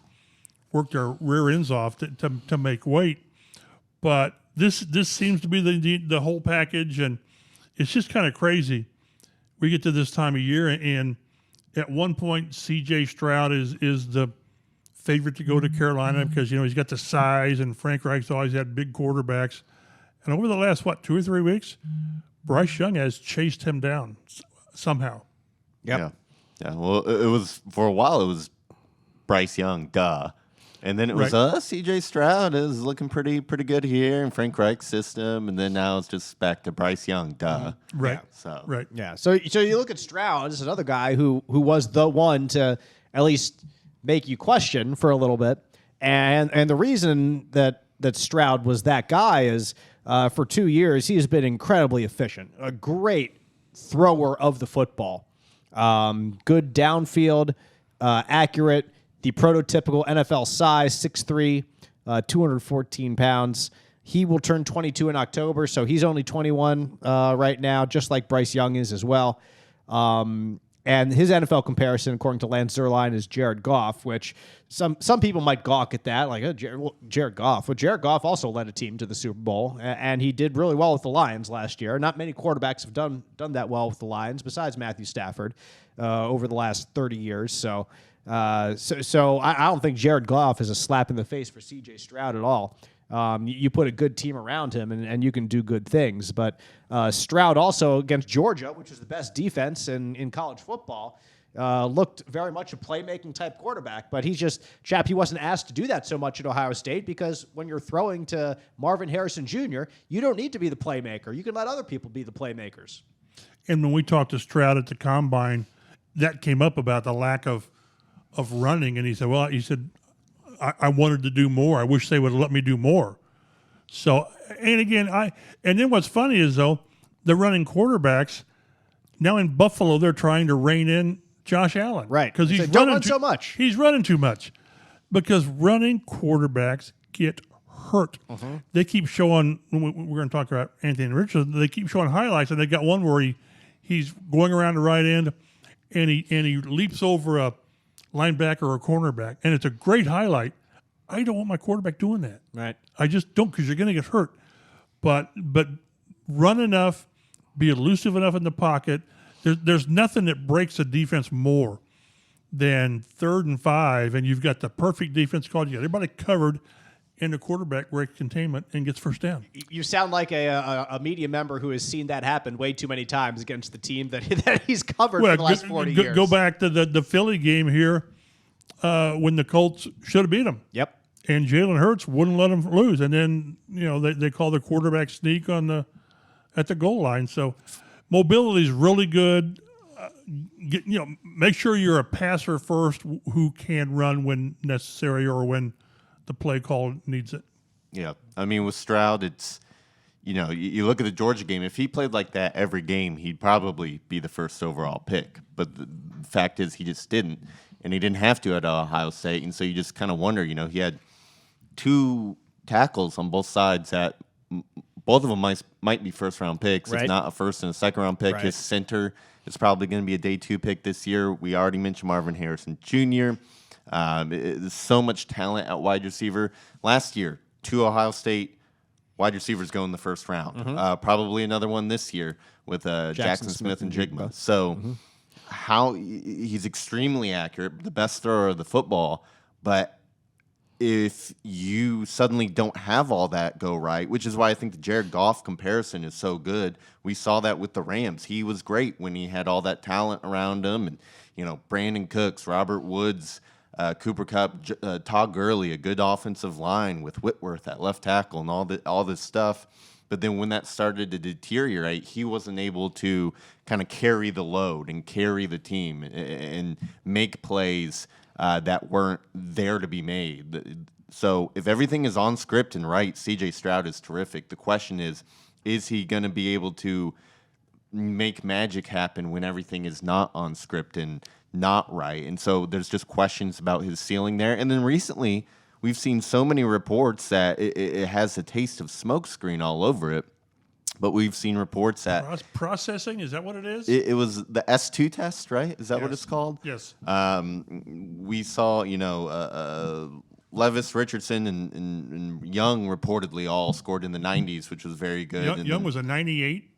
work their rear ends off to make weight. But this seems to be the whole package, and it's just kind of crazy. We get to this time of year, and at one point, C.J. Stroud is the favorite to go to Carolina because he's got the size, and Frank Reich's always had big quarterbacks. And over the last 2 or 3 weeks, Bryce Young has chased him down somehow. Yep. Yeah. Well, it was for a while. It was Bryce Young, duh. And then it was C.J. Stroud is looking pretty good here in Frank Reich's system, and then now it's just back to Bryce Young, duh. Right. So Right. Yeah. So you look at Stroud as another guy who was the one to at least make you question for a little bit, and the reason that Stroud was that guy is for 2 years he has been incredibly efficient, a great thrower of the football, good downfield, accurate. The prototypical NFL size, 6'3", 214 pounds. He will turn 22 in October, so he's only 21 right now, just like Bryce Young is as well. And his NFL comparison, according to Lance Zierlein, is Jared Goff, which some people might gawk at that, like Jared Goff. Well, Jared Goff also led a team to the Super Bowl, and he did really well with the Lions last year. Not many quarterbacks have done that well with the Lions, besides Matthew Stafford, over the last 30 years. So I don't think Jared Goff is a slap in the face for C.J. Stroud at all. You put a good team around him, and you can do good things. But Stroud also against Georgia, which was the best defense in college football, looked very much a playmaking type quarterback. But he wasn't asked to do that so much at Ohio State because when you're throwing to Marvin Harrison Jr., you don't need to be the playmaker. You can let other people be the playmakers. And when we talked to Stroud at the Combine, that came up about the lack of running, and he said, I wanted to do more. I wish they would let me do more. So, and then what's funny is, though, the running quarterbacks, now in Buffalo, they're trying to rein in Josh Allen. Right. Because he's don't run so much. He's running too much. Because running quarterbacks get hurt. Mm-hmm. They keep showing, we're going to talk about Anthony Richardson, they keep showing highlights, and they got one where he's going around the right end, and he leaps over a linebacker or a cornerback, and it's a great highlight. I don't want my quarterback doing that. Right. I just don't, because you're going to get hurt. But run enough, be elusive enough in the pocket. There's nothing that breaks a defense more than 3rd and 5, and you've got the perfect defense called. You got everybody covered, and the quarterback breaks containment and gets first down. You sound like a media member who has seen that happen way too many times against the team that he's covered for the last 40 years. Go back to the Philly game here when the Colts should have beat them. Yep. And Jalen Hurts wouldn't let them lose. And then, they call the quarterback sneak at the goal line. So mobility is really good. Make sure you're a passer first who can run when necessary or when the play call needs it. Yeah. I mean, with Stroud, it's, you look at the Georgia game. If he played like that every game, he'd probably be the first overall pick. But the fact is he just didn't. And he didn't have to at Ohio State. And so you just kind of wonder, he had 2 tackles on both sides that both of them might be first-round picks, right. If not a first and a second-round pick. Right. His center is probably going to be a day 2 pick this year. We already mentioned Marvin Harrison Jr., there's so much talent at wide receiver. Last year, 2 Ohio State wide receivers go in the first round. Mm-hmm. Probably another one this year with Jackson Smith and Jigma. So he's extremely accurate, the best thrower of the football. But if you suddenly don't have all that go right, which is why I think the Jared Goff comparison is so good. We saw that with the Rams. He was great when he had all that talent around him. And, Brandon Cooks, Robert Woods, Cooper Kupp, Todd Gurley, a good offensive line with Whitworth at left tackle and all this stuff. But then when that started to deteriorate, he wasn't able to kind of carry the load and carry the team and make plays that weren't there to be made. So if everything is on script and right, C.J. Stroud is terrific. The question is he going to be able to make magic happen when everything is not on script and not right? And so there's just questions about his ceiling there. And then recently, we've seen so many reports that it has a taste of smokescreen all over it. But we've seen reports that processing, is that what it is? It was the S2 test, right? Is that what it's called? Yes. We saw, Levis, Richardson, and Young reportedly all scored in the 90s, which was very good. Young was a 98.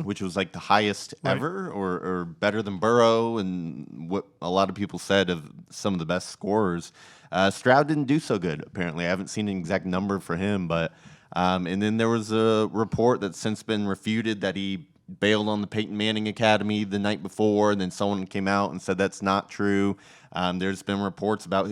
Which was like the highest ever, or better than Burrow, and what a lot of people said of some of the best scorers. Stroud didn't do so good, apparently. I haven't seen an exact number for him, but and then there was a report that's since been refuted that he bailed on the Peyton Manning Academy the night before, and then someone came out and said that's not true. There's been reports about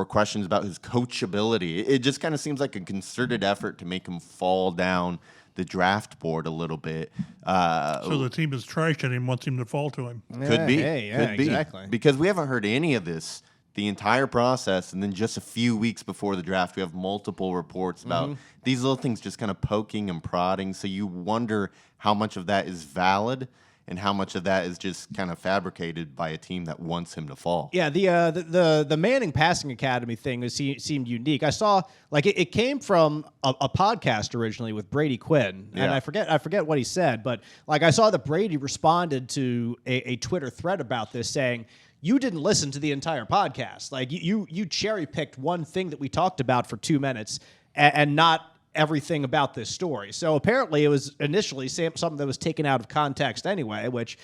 questions about his coachability. It just kind of seems like a concerted effort to make him fall down the draft board a little bit. So the team is trashing him, wants him to fall to him. Could be. Could be. Exactly. Because we haven't heard any of this the entire process, and then just a few weeks before the draft, we have multiple reports about these little things just kind of poking and prodding. So you wonder how much of that is valid and how much of that is just kind of fabricated by a team that wants him to fall. Yeah, the Manning Passing Academy thing seemed unique. I saw it came from a podcast originally with Brady Quinn, and I forget what he said, but I saw that Brady responded to a Twitter thread about this saying, you didn't listen to the entire podcast. You cherry picked one thing that we talked about for 2 minutes and not everything about this story. So apparently it was initially something that was taken out of context anyway, which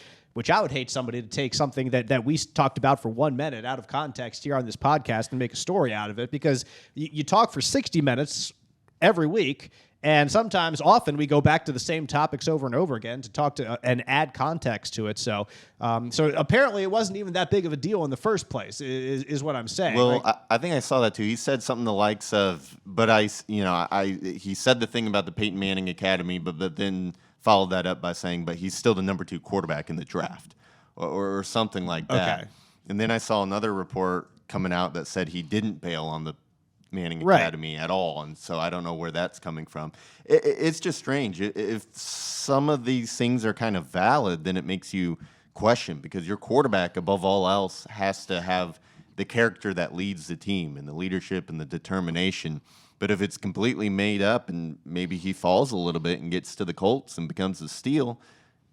I would hate somebody to take something that we talked about for 1 minute out of context here on this podcast and make a story out of it, because you talk for 60 minutes every week, and often we go back to the same topics over and over again to talk to and add context to it. So apparently it wasn't even that big of a deal in the first place, is what I'm saying. Well, right? I think I saw that too. He said something the likes of, he said the thing about the Peyton Manning Academy, but then followed that up by saying, but he's still the number 2 quarterback in the draft, or something like that. Okay. And then I saw another report coming out that said he didn't bail on the Manning Academy at all, and so I don't know where that's coming from. It's just strange. If some of these things are kind of valid, then it makes you question, because your quarterback, above all else, has to have the character that leads the team and the leadership and the determination. But if it's completely made up and maybe he falls a little bit and gets to the Colts and becomes a steal,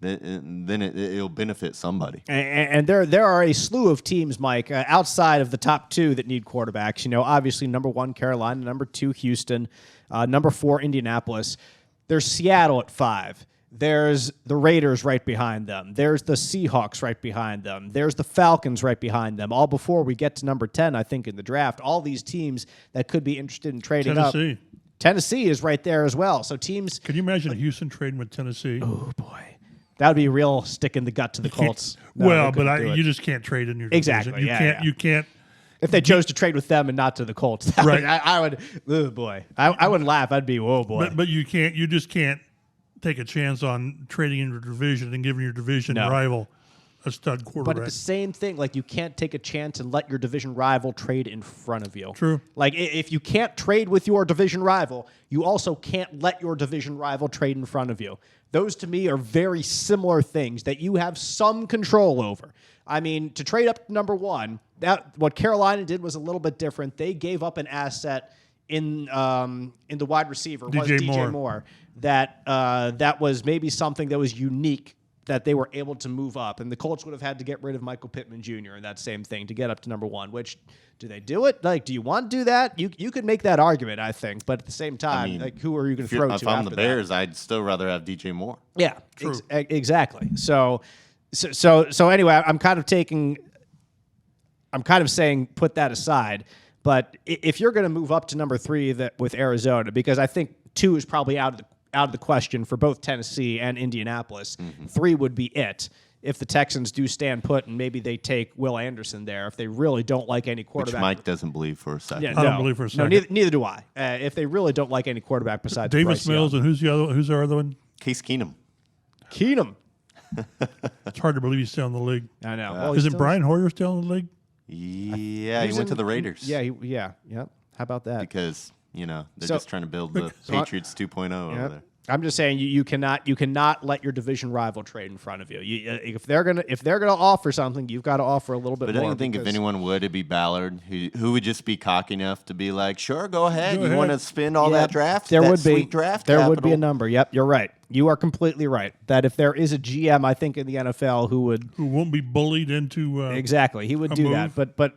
then it'll benefit somebody. And there are a slew of teams, Mike, outside of the top 2 that need quarterbacks. Obviously number 1, Carolina, number 2, Houston, number 4, Indianapolis. There's Seattle at 5. There's the Raiders right behind them. There's the Seahawks right behind them. There's the Falcons right behind them. All before we get to number 10, I think, in the draft. All these teams that could be interested in trading up. Tennessee is right there as well. So teams. Can you imagine Houston trading with Tennessee? Oh, boy. That would be a real stick in the gut to the Colts. You just can't trade in your division. Exactly. You can't. If they chose to trade with them and not to the Colts, I would. Oh boy, I wouldn't laugh. I'd be oh boy. But you can't. You just can't take a chance on trading in your division and giving your division rival a stud quarterback. But it's the same thing. You can't take a chance and let your division rival trade in front of you. True. If you can't trade with your division rival, you also can't let your division rival trade in front of you. Those, to me, are very similar things that you have some control over. I mean, to trade up to number 1, what Carolina did was a little bit different. They gave up an asset in the wide receiver, DJ Moore. That was maybe something that was unique that they were able to move up. And the Colts would have had to get rid of Michael Pittman Jr. and that same thing to get up to number 1, which, do they do it? Do you want to do that? You could make that argument, I think. But at the same time, who are you going to throw to after that? If I'm the Bears, I'd still rather have DJ Moore. Yeah, exactly. So anyway, I'm kind of saying put that aside. But if you're going to move up to number 3 with Arizona, because I think 2 is probably out of the question for both Tennessee and Indianapolis, 3 would be it. If the Texans do stand put and maybe they take Will Anderson there, if they really don't like any quarterback. Which Mike doesn't believe for a second. Yeah, I don't believe for a second. No, neither do I. If they really don't like any quarterback besides Davis Bryce Mills, Young. and who's our other one? Case Keenum. It's hard to believe he's still in the league. I know. Isn't Brian Hoyer still in the league? Yeah, he went to the Raiders. Yeah. How about that? Because, they're just trying to build the Patriots 2.0 over there. I'm just saying you cannot let your division rival trade in front of you. If they're gonna offer something, you've got to offer a little bit more. But I don't think if anyone would, it'd be Ballard, who would just be cocky enough to be like, sure, go ahead. You want to spend all that draft? There would be draft. There would be a number. Yep, you're right. You are completely right. That if there is a GM, I think in the NFL who won't be bullied into exactly, he would do move. that. But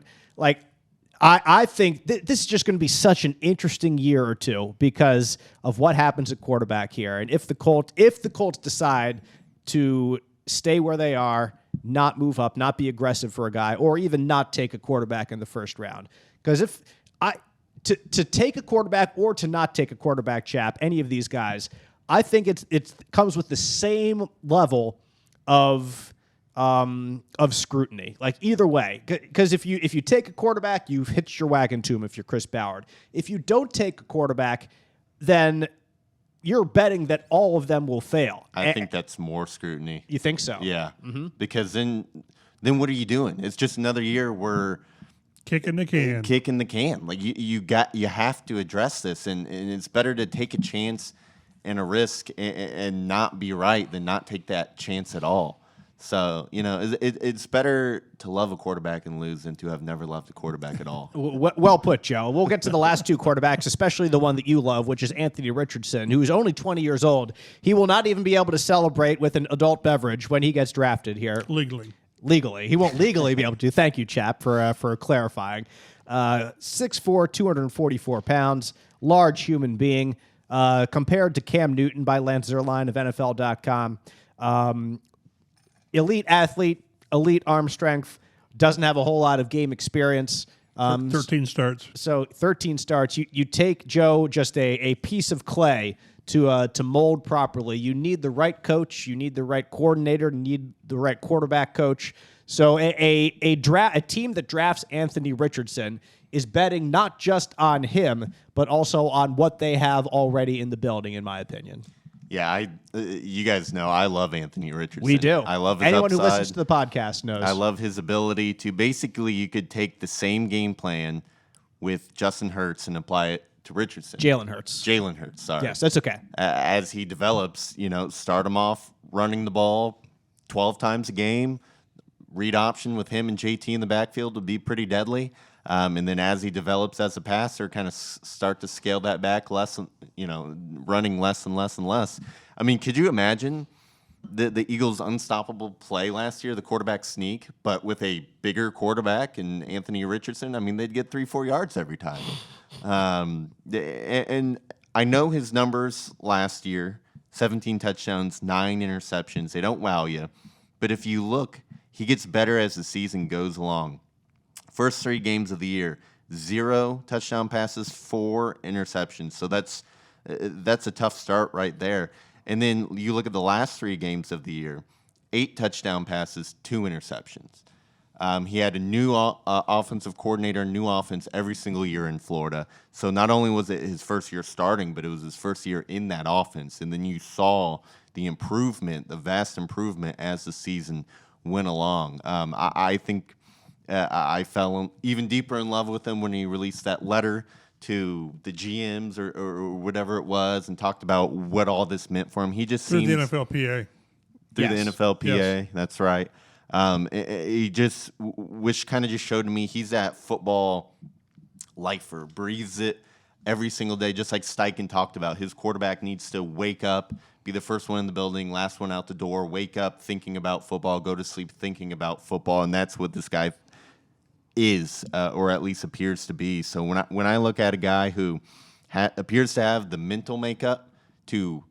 I think this is just going to be such an interesting year or two because of what happens at quarterback here. And if the Colts decide to stay where they are, not move up, not be aggressive for a guy, or even not take a quarterback in the first round. Because to take a quarterback or to not take a quarterback, Chap, any of these guys, I think it comes with the same level of scrutiny. Like either way, because if you take a quarterback, you've hitched your wagon to him. If you're Chris Ballard, if you don't take a quarterback, then you're betting that all of them will fail. I think that's more scrutiny. You think so? Yeah, because then what are you doing? It's just another year where kicking the can. Like you have to address this, and it's better to take a chance and a risk and not be right than not take that chance at all. So, it's better to love a quarterback and lose than to have never loved a quarterback at all. Well put, Joe. We'll get to the last two quarterbacks, especially the one that you love, which is Anthony Richardson, who's only 20 years old. He will not even be able to celebrate with an adult beverage when he gets drafted here. Legally. He won't legally be able to. Thank you, Chap, for clarifying. 6'4", 244 pounds, large human being, compared to Cam Newton by Lance Zierlein of NFL.com. Elite athlete, elite arm strength, doesn't have a whole lot of game experience. 13 starts. So 13 starts. You take, Joe, just a piece of clay to mold properly. You need the right coach. You need the right coordinator. You need the right quarterback coach. So a team that drafts Anthony Richardson is betting not just on him, but also on what they have already in the building, in my opinion. Yeah, you guys know I love Anthony Richardson. We do. I love his Anyone upside. who listens to the podcast knows. I love his ability to basically you could take the same game plan with Justin Hurts and apply it to Richardson. Jalen Hurts, sorry. Yes, that's okay. As he develops, start him off running the ball 12 times a game. Read option with him and JT in the backfield would be pretty deadly. And then as he develops as a passer, kind of start to scale that back less, running less and less and less. I mean, could you imagine the Eagles' unstoppable play last year, the quarterback sneak, but with a bigger quarterback and Anthony Richardson? I mean, they'd get 3-4 yards every time. And I know his numbers last year, 17 touchdowns, 9 interceptions. They don't wow you. But if you look, he gets better as the season goes along. First 3 games of the year, 0 touchdown passes, 4 interceptions. So that's a tough start right there. And then you look at the last 3 games of the year, 8 touchdown passes, 2 interceptions. He had a new offensive coordinator, new offense every single year in Florida. So not only was it his first year starting, but it was his first year in that offense. And then you saw the improvement, the vast improvement as the season went along. I think I fell even deeper in love with him when he released that letter to the GMs or whatever it was and talked about what all this meant for him. He just through seems... the NFLPA. Through the NFLPA, yes. That's right. He just, which kind of just showed to me he's that football lifer, breathes it every single day, just like Steichen talked about. His quarterback needs to wake up, be the first one in the building, last one out the door, wake up thinking about football, go to sleep thinking about football, and that's what this guy is, or at least appears to be. So when I look at a guy who appears to have the mental makeup to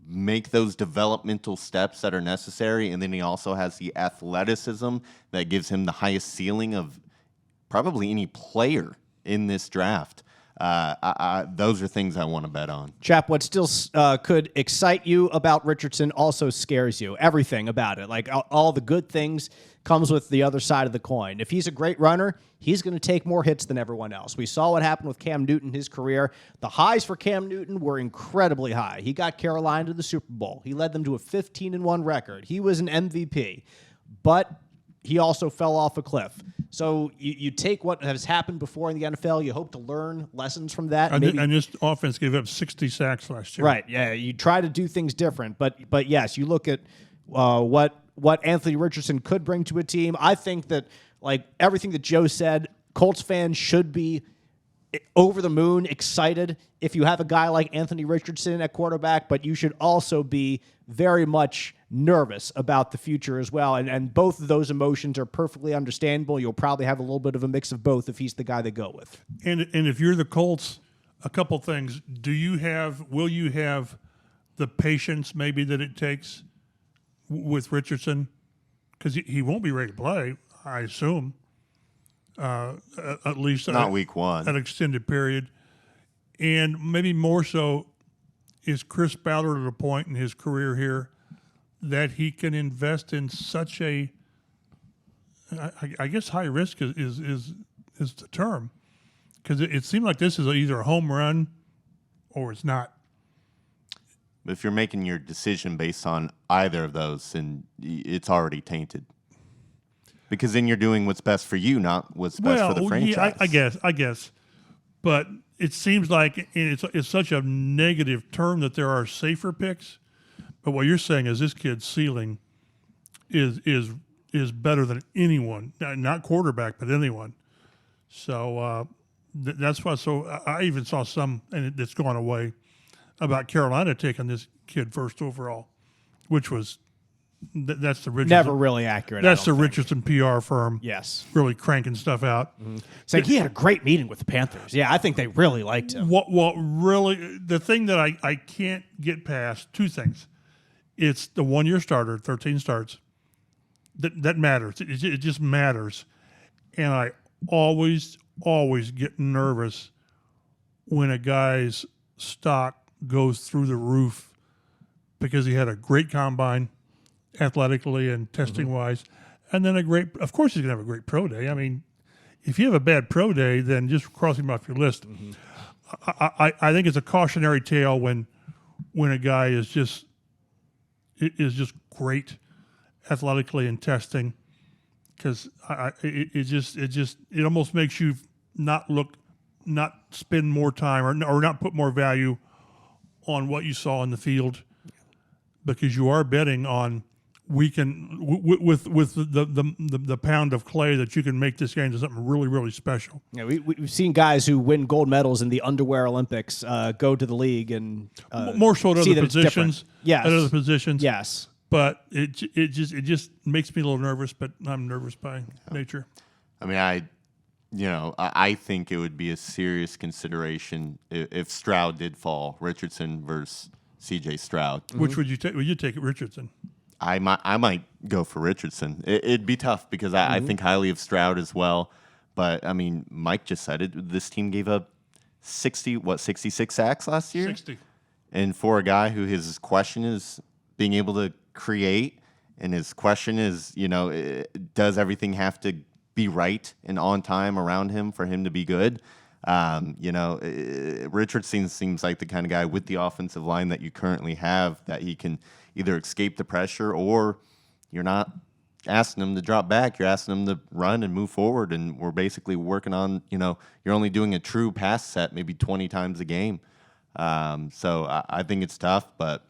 make those developmental steps that are necessary, and then he also has the athleticism that gives him the highest ceiling of probably any player in this draft, those are things I want to bet on. Chap, what still could excite you about Richardson also scares you. Everything about it. Like all the good things comes with the other side of the coin. If he's a great runner, he's going to take more hits than everyone else. We saw what happened with Cam Newton, his career. The highs for Cam Newton were incredibly high. He got Carolina to the Super Bowl. He led them to a 15-1 record. He was an MVP. But he also fell off a cliff. So you take what has happened before in the NFL. You hope to learn lessons from that. And this offense gave up 60 sacks last year. Right, yeah. You try to do things different. But yes, you look at what Anthony Richardson could bring to a team. I think that, like everything that Joe said, Colts fans should be over the moon, excited if you have a guy like Anthony Richardson at quarterback, but you should also be very much nervous about the future as well. And both of those emotions are perfectly understandable. You'll probably have a little bit of a mix of both if he's the guy they go with. And if you're the Colts, a couple things. Will you have the patience maybe that it takes with Richardson? Because he won't be ready to play, I assume. At least not week one, an extended period, and maybe more so, is Chris Ballard at a point in his career here that he can invest in such a, I guess high risk is the term, because it seemed like this is either a home run or it's not. If you're making your decision based on either of those, then it's already tainted. Because then you're doing what's best for you, not what's best for the franchise. Yeah, I guess. But it seems like it's such a negative term that there are safer picks. But what you're saying is this kid's ceiling is better than anyone, not quarterback, but anyone. So that's why. So I even saw some, and it's gone away, about Carolina taking this kid first overall, which was. That's the Richardson. Never really accurate. That's the Richardson PR firm. Yes. Really cranking stuff out. Mm-hmm. Saying he had a great meeting with the Panthers. Yeah, I think they really liked him. What really, the thing that I can't get past, two things. It's the 1-year starter, 13 starts. That matters. It just matters. And I always get nervous when a guy's stock goes through the roof because he had a great combine, athletically and testing wise, and then of course he's gonna have a great pro day. I mean, if you have a bad pro day, then just cross him off your list. I think it's a cautionary tale when a guy is just great athletically and testing, because it almost makes you not spend more time or not put more value on what you saw in the field, because you are betting on with the pound of clay that you can make this game into something really, really special. Yeah, we've seen guys who win gold medals in the underwear Olympics go to the league and more so at see other that positions. Yes. At other positions. Yes. But it just makes me a little nervous. But I'm nervous by nature. I mean, I think it would be a serious consideration if Stroud did fall, Richardson versus C.J. Stroud. Which would you take? Would you take Richardson? I might go for Richardson. It'd be tough because I think highly of Stroud as well. But, I mean, Mike just said it. This team gave up 66 sacks last year? 60. And for a guy who his question is being able to create, and his question is, does everything have to be right and on time around him for him to be good? Richardson seems like the kind of guy with the offensive line that you currently have that he can either escape the pressure, or you're not asking him to drop back. You're asking him to run and move forward, and we're basically working on, you're only doing a true pass set maybe 20 times a game. So I think it's tough, but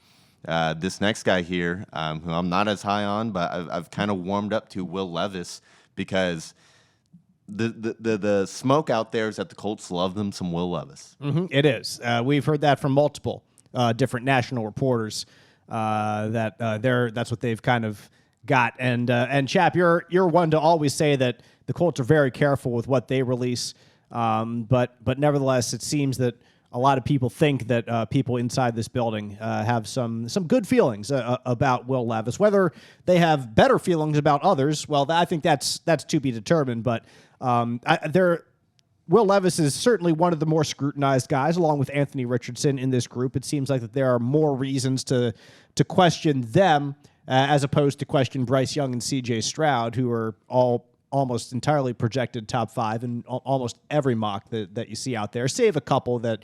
this next guy here, who I'm not as high on, but I've kind of warmed up to, Will Levis, because the smoke out there is that the Colts love them some Will Levis. Mm-hmm. It is. We've heard that from multiple different national reporters. That's what they've kind of got. And Chap, you're one to always say that the Colts are very careful with what they release. But nevertheless, it seems that a lot of people think that people inside this building have some good feelings about Will Levis. Whether they have better feelings about others, well, I think that's to be determined. But Will Levis is certainly one of the more scrutinized guys, along with Anthony Richardson in this group. It seems like that there are more reasons to question them as opposed to question Bryce Young and C.J. Stroud, who are all almost entirely projected top 5 in almost every mock that you see out there, save a couple that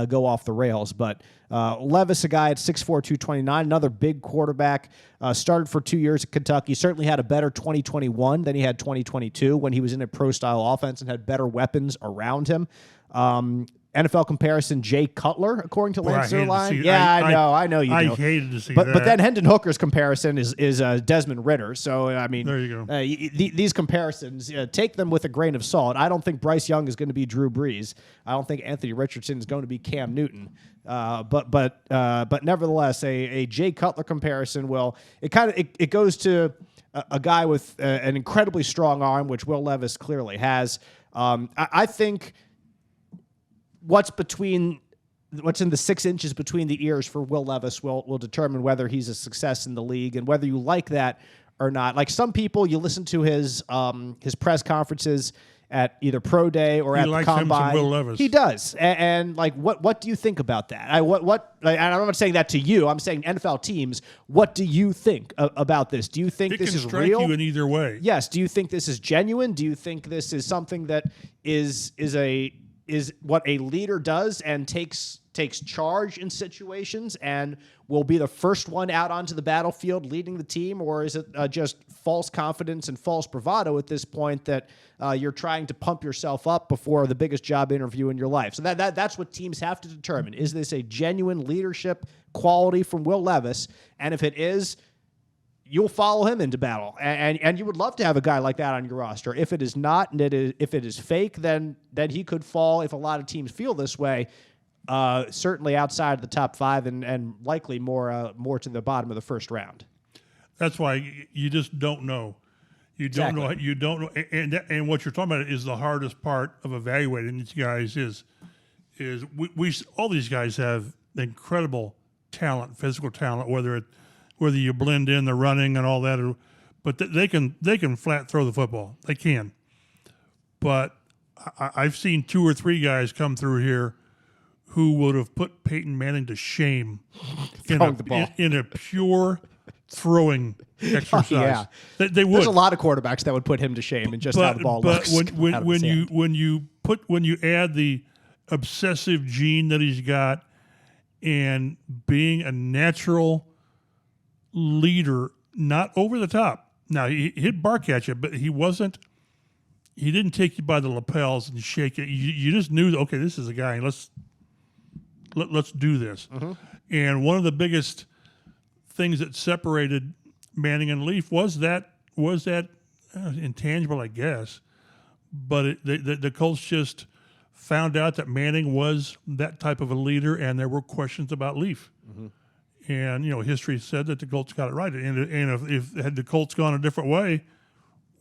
go off the rails. But Levis, a guy at 6'4", 229, another big quarterback, started for 2 years at Kentucky, certainly had a better 2021 than he had 2022 when he was in a pro-style offense and had better weapons around him. NFL comparison, Jay Cutler, according to Lance Zierlein. I know you do. I hated to see but, that. But then Hendon Hooker's comparison is Desmond Ritter. So, I mean, there you go. These comparisons, take them with a grain of salt. I don't think Bryce Young is going to be Drew Brees. I don't think Anthony Richardson is going to be Cam Newton. But nevertheless, a Jay Cutler comparison it goes to a guy with an incredibly strong arm, which Will Levis clearly has. I think what's in the 6 inches between the ears for Will Levis will determine whether he's a success in the league and whether you like that or not. Like some people, you listen to his press conferences at either Pro Day or at the Combine. Will Levis. He does. And like, what do you think about that? I'm not saying that to you. I'm saying NFL teams. What do you think about this? Do you think this is real? It can strike you in either way. Yes. Do you think this is genuine? Do you think this is something that is what a leader does and takes charge in situations and will be the first one out onto the battlefield leading the team? Or is it just false confidence and false bravado at this point that you're trying to pump yourself up before the biggest job interview in your life? So that's what teams have to determine. Is this a genuine leadership quality from Will Levis? And if it is, you'll follow him into battle. And you would love to have a guy like that on your roster. If it is not, and if it is fake, then he could fall, if a lot of teams feel this way, certainly outside of the top 5 and likely more to the bottom of the first round. That's why you just don't know. You don't know. You don't know. And what you're talking about is the hardest part of evaluating these guys is we all these guys have incredible talent, physical talent, whether you blend in the running and all that, but they can flat throw the football. They can. But I've seen 2 or 3 guys come through here who would have put Peyton Manning to shame in a pure throwing exercise. Yeah. They would. There's a lot of quarterbacks that would put him to shame in just how the ball looks. But when you add the obsessive gene that he's got and being a natural leader, not over the top. Now he'd bark at you, but he didn't take you by the lapels and shake it. You just knew, okay, this is a guy. Let's do this. Mm-hmm. And one of the biggest things that separated Manning and Leaf was that intangible, I guess. But the Colts just found out that Manning was that type of a leader, and there were questions about Leaf. Mm-hmm. And history said that the Colts got it right. And if had the Colts gone a different way,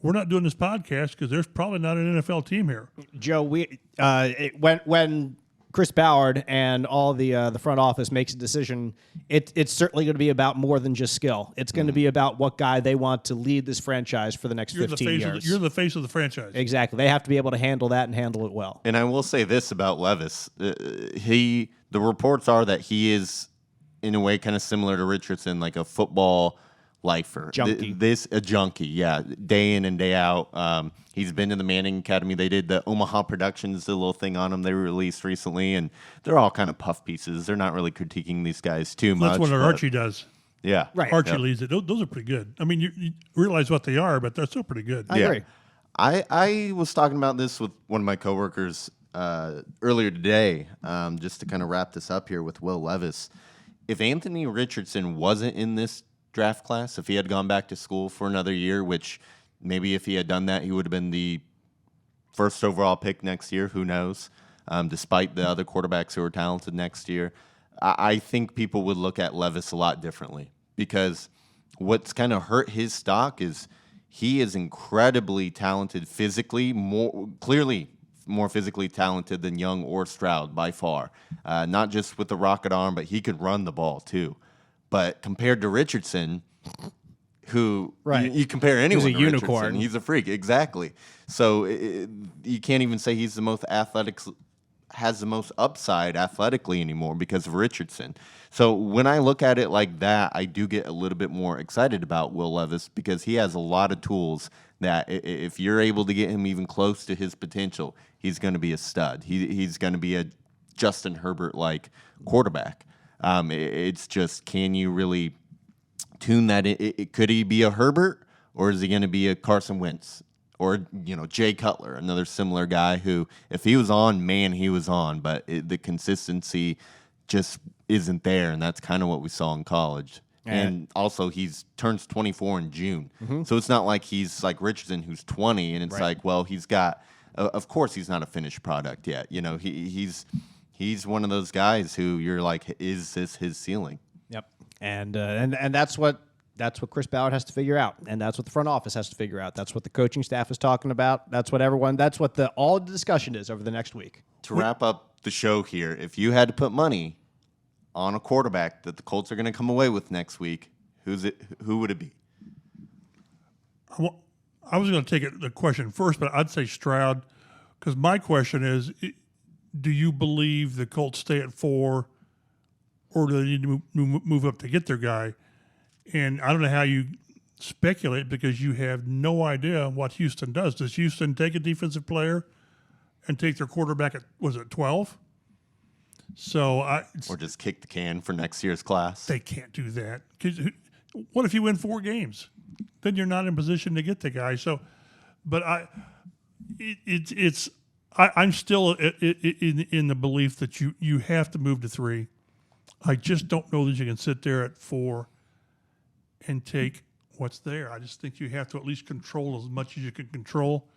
we're not doing this podcast because there's probably not an NFL team here. Joe, when Chris Ballard and all the front office makes a decision, it's certainly going to be about more than just skill. It's going to be about what guy they want to lead this franchise for the next 15 years. You're the face of the franchise. Exactly. They have to be able to handle that and handle it well. And I will say this about Levis. The reports are that he is, in a way, kind of similar to Richardson, like a football lifer. Junkie. A junkie, yeah. Day in and day out. He's been in the Manning Academy. They did the Omaha Productions, the little thing on him they released recently, and they're all kind of puff pieces. They're not really critiquing these guys too much. That's what Archie does. Yeah. Right. Archie leads it. Those are pretty good. I mean, you realize what they are, but they're still pretty good. I agree. I was talking about this with one of my coworkers earlier today, just to kind of wrap this up here with Will Levis. If Anthony Richardson wasn't in this draft class, if he had gone back to school for another year, which maybe if he had done that, he would have been the first overall pick next year. Who knows? Despite the other quarterbacks who are talented next year, I think people would look at Levis a lot differently, because what's kind of hurt his stock is he is incredibly talented physically, clearly more physically talented than Young or Stroud by far. Not just with the rocket arm, but he could run the ball too. But compared to Richardson, who you compare anyone to unicorn. Richardson, he's a freak. Exactly. So you can't even say he's the most athletic, has the most upside athletically anymore because of Richardson. So when I look at it like that, I do get a little bit more excited about Will Levis, because he has a lot of tools that if you're able to get him even close to his potential, he's going to be a stud. He's going to be a Justin Herbert-like quarterback. It's just, can you really tune that in? Could he be a Herbert, or is he going to be a Carson Wentz? Or, Jay Cutler, another similar guy who, if he was on, man, he was on. But the consistency just isn't there, and that's kind of what we saw in college. And also, turns 24 in June. So it's not like he's like Richardson, who's 20, and it's like, well, he's got of course, he's not a finished product yet. He's one of those guys who you're like, is this his ceiling? Yep. And that's what Chris Ballard has to figure out, and that's what the front office has to figure out. That's what the coaching staff is talking about. That's what all the discussion is over the next week. To wrap up the show here, if you had to put money on a quarterback that the Colts are going to come away with next week, who would it be? I was going to take the question first, but I'd say Stroud, because my question is, do you believe the Colts stay at 4, or do they need to move up to get their guy? And I don't know how you speculate, because you have no idea what Houston does. Does Houston take a defensive player and take their quarterback at, 12? Or just kick the can for next year's class? They can't do that. 'Cause what if you win 4 games? Then you're not in position to get the guy. So, but I'm still in the belief that you have to move to 3. I just don't know that you can sit there at 4 and take what's there. I just think you have to at least control as much as you can control.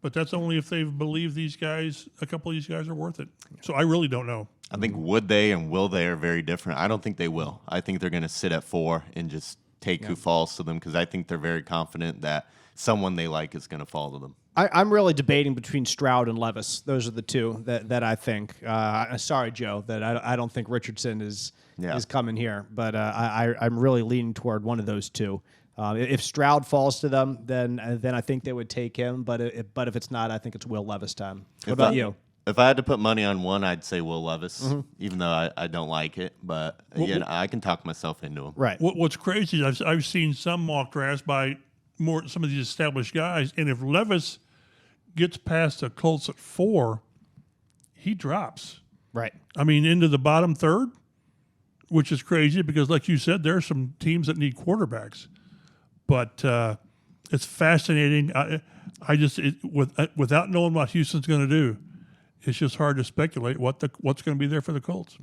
But that's only if they believe these guys, a couple of these guys are worth it. So I really don't know. I think would they and will they are very different. I don't think they will. I think they're going to sit at 4 and just take who falls to them, because I think they're very confident that someone they like is going to fall to them. I'm really debating between Stroud and Levis. Those are the two that I think. Sorry, Joe, that I don't think Richardson is coming here, but I'm really leaning toward one of those two. If Stroud falls to them, then I think they would take him. But if it's not, I think it's Will Levis time. What about you? If I had to put money on one, I'd say Will Levis, even though I don't like it. But I can talk myself into him. Right. What's crazy is I've seen some mock drafts by some of these established guys, and if Levis gets past the Colts at 4, he drops. Right. I mean, into the bottom third, which is crazy because, like you said, there are some teams that need quarterbacks. But it's fascinating. Without knowing what Houston's going to do, it's just hard to speculate what's going to be there for the Colts.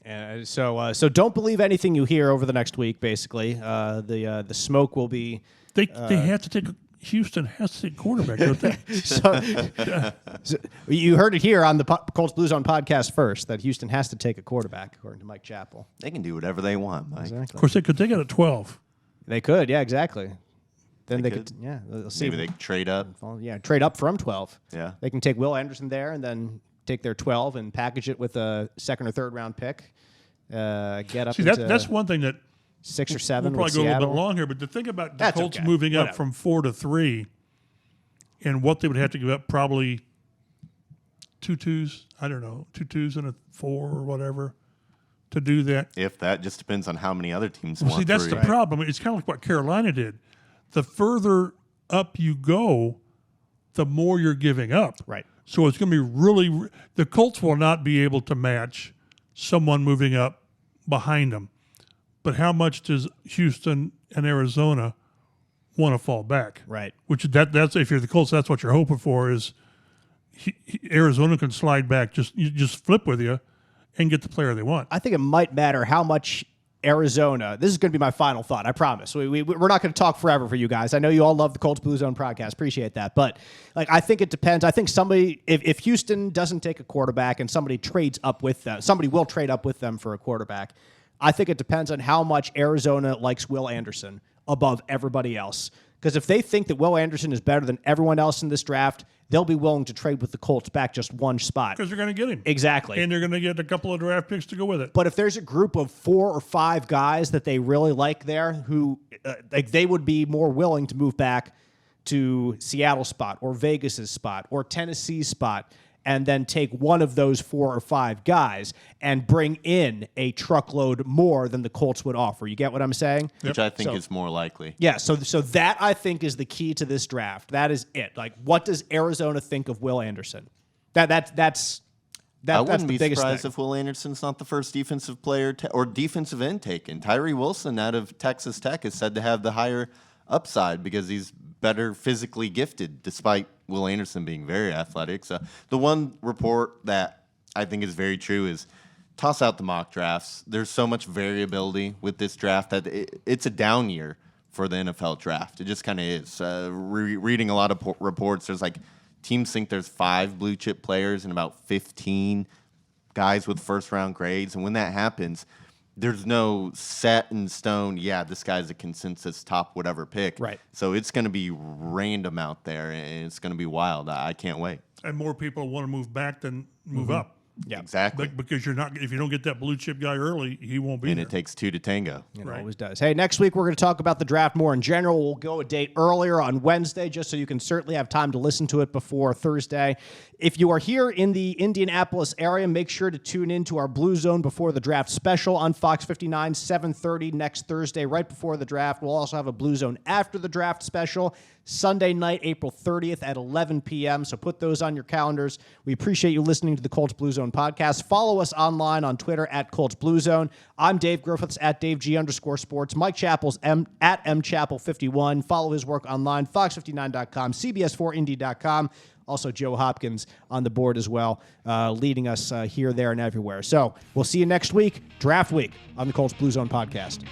And so don't believe anything you hear over the next week. Basically, the smoke will be. They have to take. Houston has to take quarterback, don't they? so you heard it here on the Colts Blue Zone podcast first that Houston has to take a quarterback, according to Mike Chappell. They can do whatever they want, Mike. Exactly. Of course, they could take it at 12. They could, yeah, exactly. Then they could, yeah. They'll see. Maybe they could trade up. Yeah, trade up from 12. Yeah. They can take Will Anderson there and then take their 12 and package it with a 2nd or 3rd round pick. Get up. See, that's one thing that 6 or 7. We'll probably go a little bit long here, but the thing about the Colts moving up from 4 to 3, and what they would have to give up, probably 2 2s. I don't know, 2 2s and a 4 or whatever to do that. If that just depends on how many other teams want. See, that's the problem. It's kind of like what Carolina did. The further up you go, the more you're giving up. Right. So it's going to be really – the Colts will not be able to match someone moving up behind them. But how much does Houston and Arizona want to fall back? Right. Which that's if you're the Colts, that's what you're hoping for is Arizona can slide back, just flip with you and get the player they want. I think it might matter how much Arizona. This is going to be my final thought. I promise. We're not going to talk forever for you guys. I know you all love the Colts Blue Zone podcast. Appreciate that. But I think it depends. I think somebody, if Houston doesn't take a quarterback and somebody trades up with them, somebody will trade up with them for a quarterback. I think it depends on how much Arizona likes Will Anderson above everybody else. Because if they think that Will Anderson is better than everyone else in this draft, they'll be willing to trade with the Colts back just one spot. Because they're going to get him. Exactly. And they're going to get a couple of draft picks to go with it. But if there's a group of 4 or 5 guys that they really like there who they would be more willing to move back to Seattle's spot or Vegas's spot or Tennessee's spot and then take one of those 4 or 5 guys and bring in a truckload more than the Colts would offer. You get what I'm saying? Which I think is more likely. Yeah, so that I think is the key to this draft. That is it. What does Arizona think of Will Anderson? That's I wouldn't the be biggest surprised thing. if Will Anderson's not the first defensive player or defensive end taken. Tyree Wilson out of Texas Tech is said to have the higher upside because he's better physically gifted, despite Will Anderson being very athletic. So the one report that I think is very true is toss out the mock drafts. There's so much variability with this draft that it's a down year for the NFL draft. It just kind of is. Reading a lot of reports, there's like teams think there's 5 blue chip players and about 15 guys with first round grades. And when that happens, there's no set in stone, this guy's a consensus top whatever pick. Right. So it's going to be random out there, and it's going to be wild. I can't wait. And more people want to move back than move up. Yeah, exactly. Because if you don't get that blue chip guy early, he won't be and there. It takes 2 to tango. It always does. Hey, next week we're going to talk about the draft more in general. We'll go a date earlier on Wednesday, just so you can certainly have time to listen to it before Thursday. If you are here in the Indianapolis area, make sure to tune in to our Blue Zone Before the Draft special on Fox 59, 7:30 next Thursday, right before the draft. We'll also have a Blue Zone After the Draft special, Sunday night, April 30th at 11 p.m., so put those on your calendars. We appreciate you listening to the Colts Blue Zone podcast. Follow us online on Twitter at Colts Blue Zone. I'm Dave Griffiths at DaveG_sports. Mike Chappell's at MChappell51. Follow his work online, fox59.com, CBS4Indy.com. Also, Joe Hopkins on the board as well, leading us here, there, and everywhere. So we'll see you next week, draft week, on the Colts Blue Zone podcast.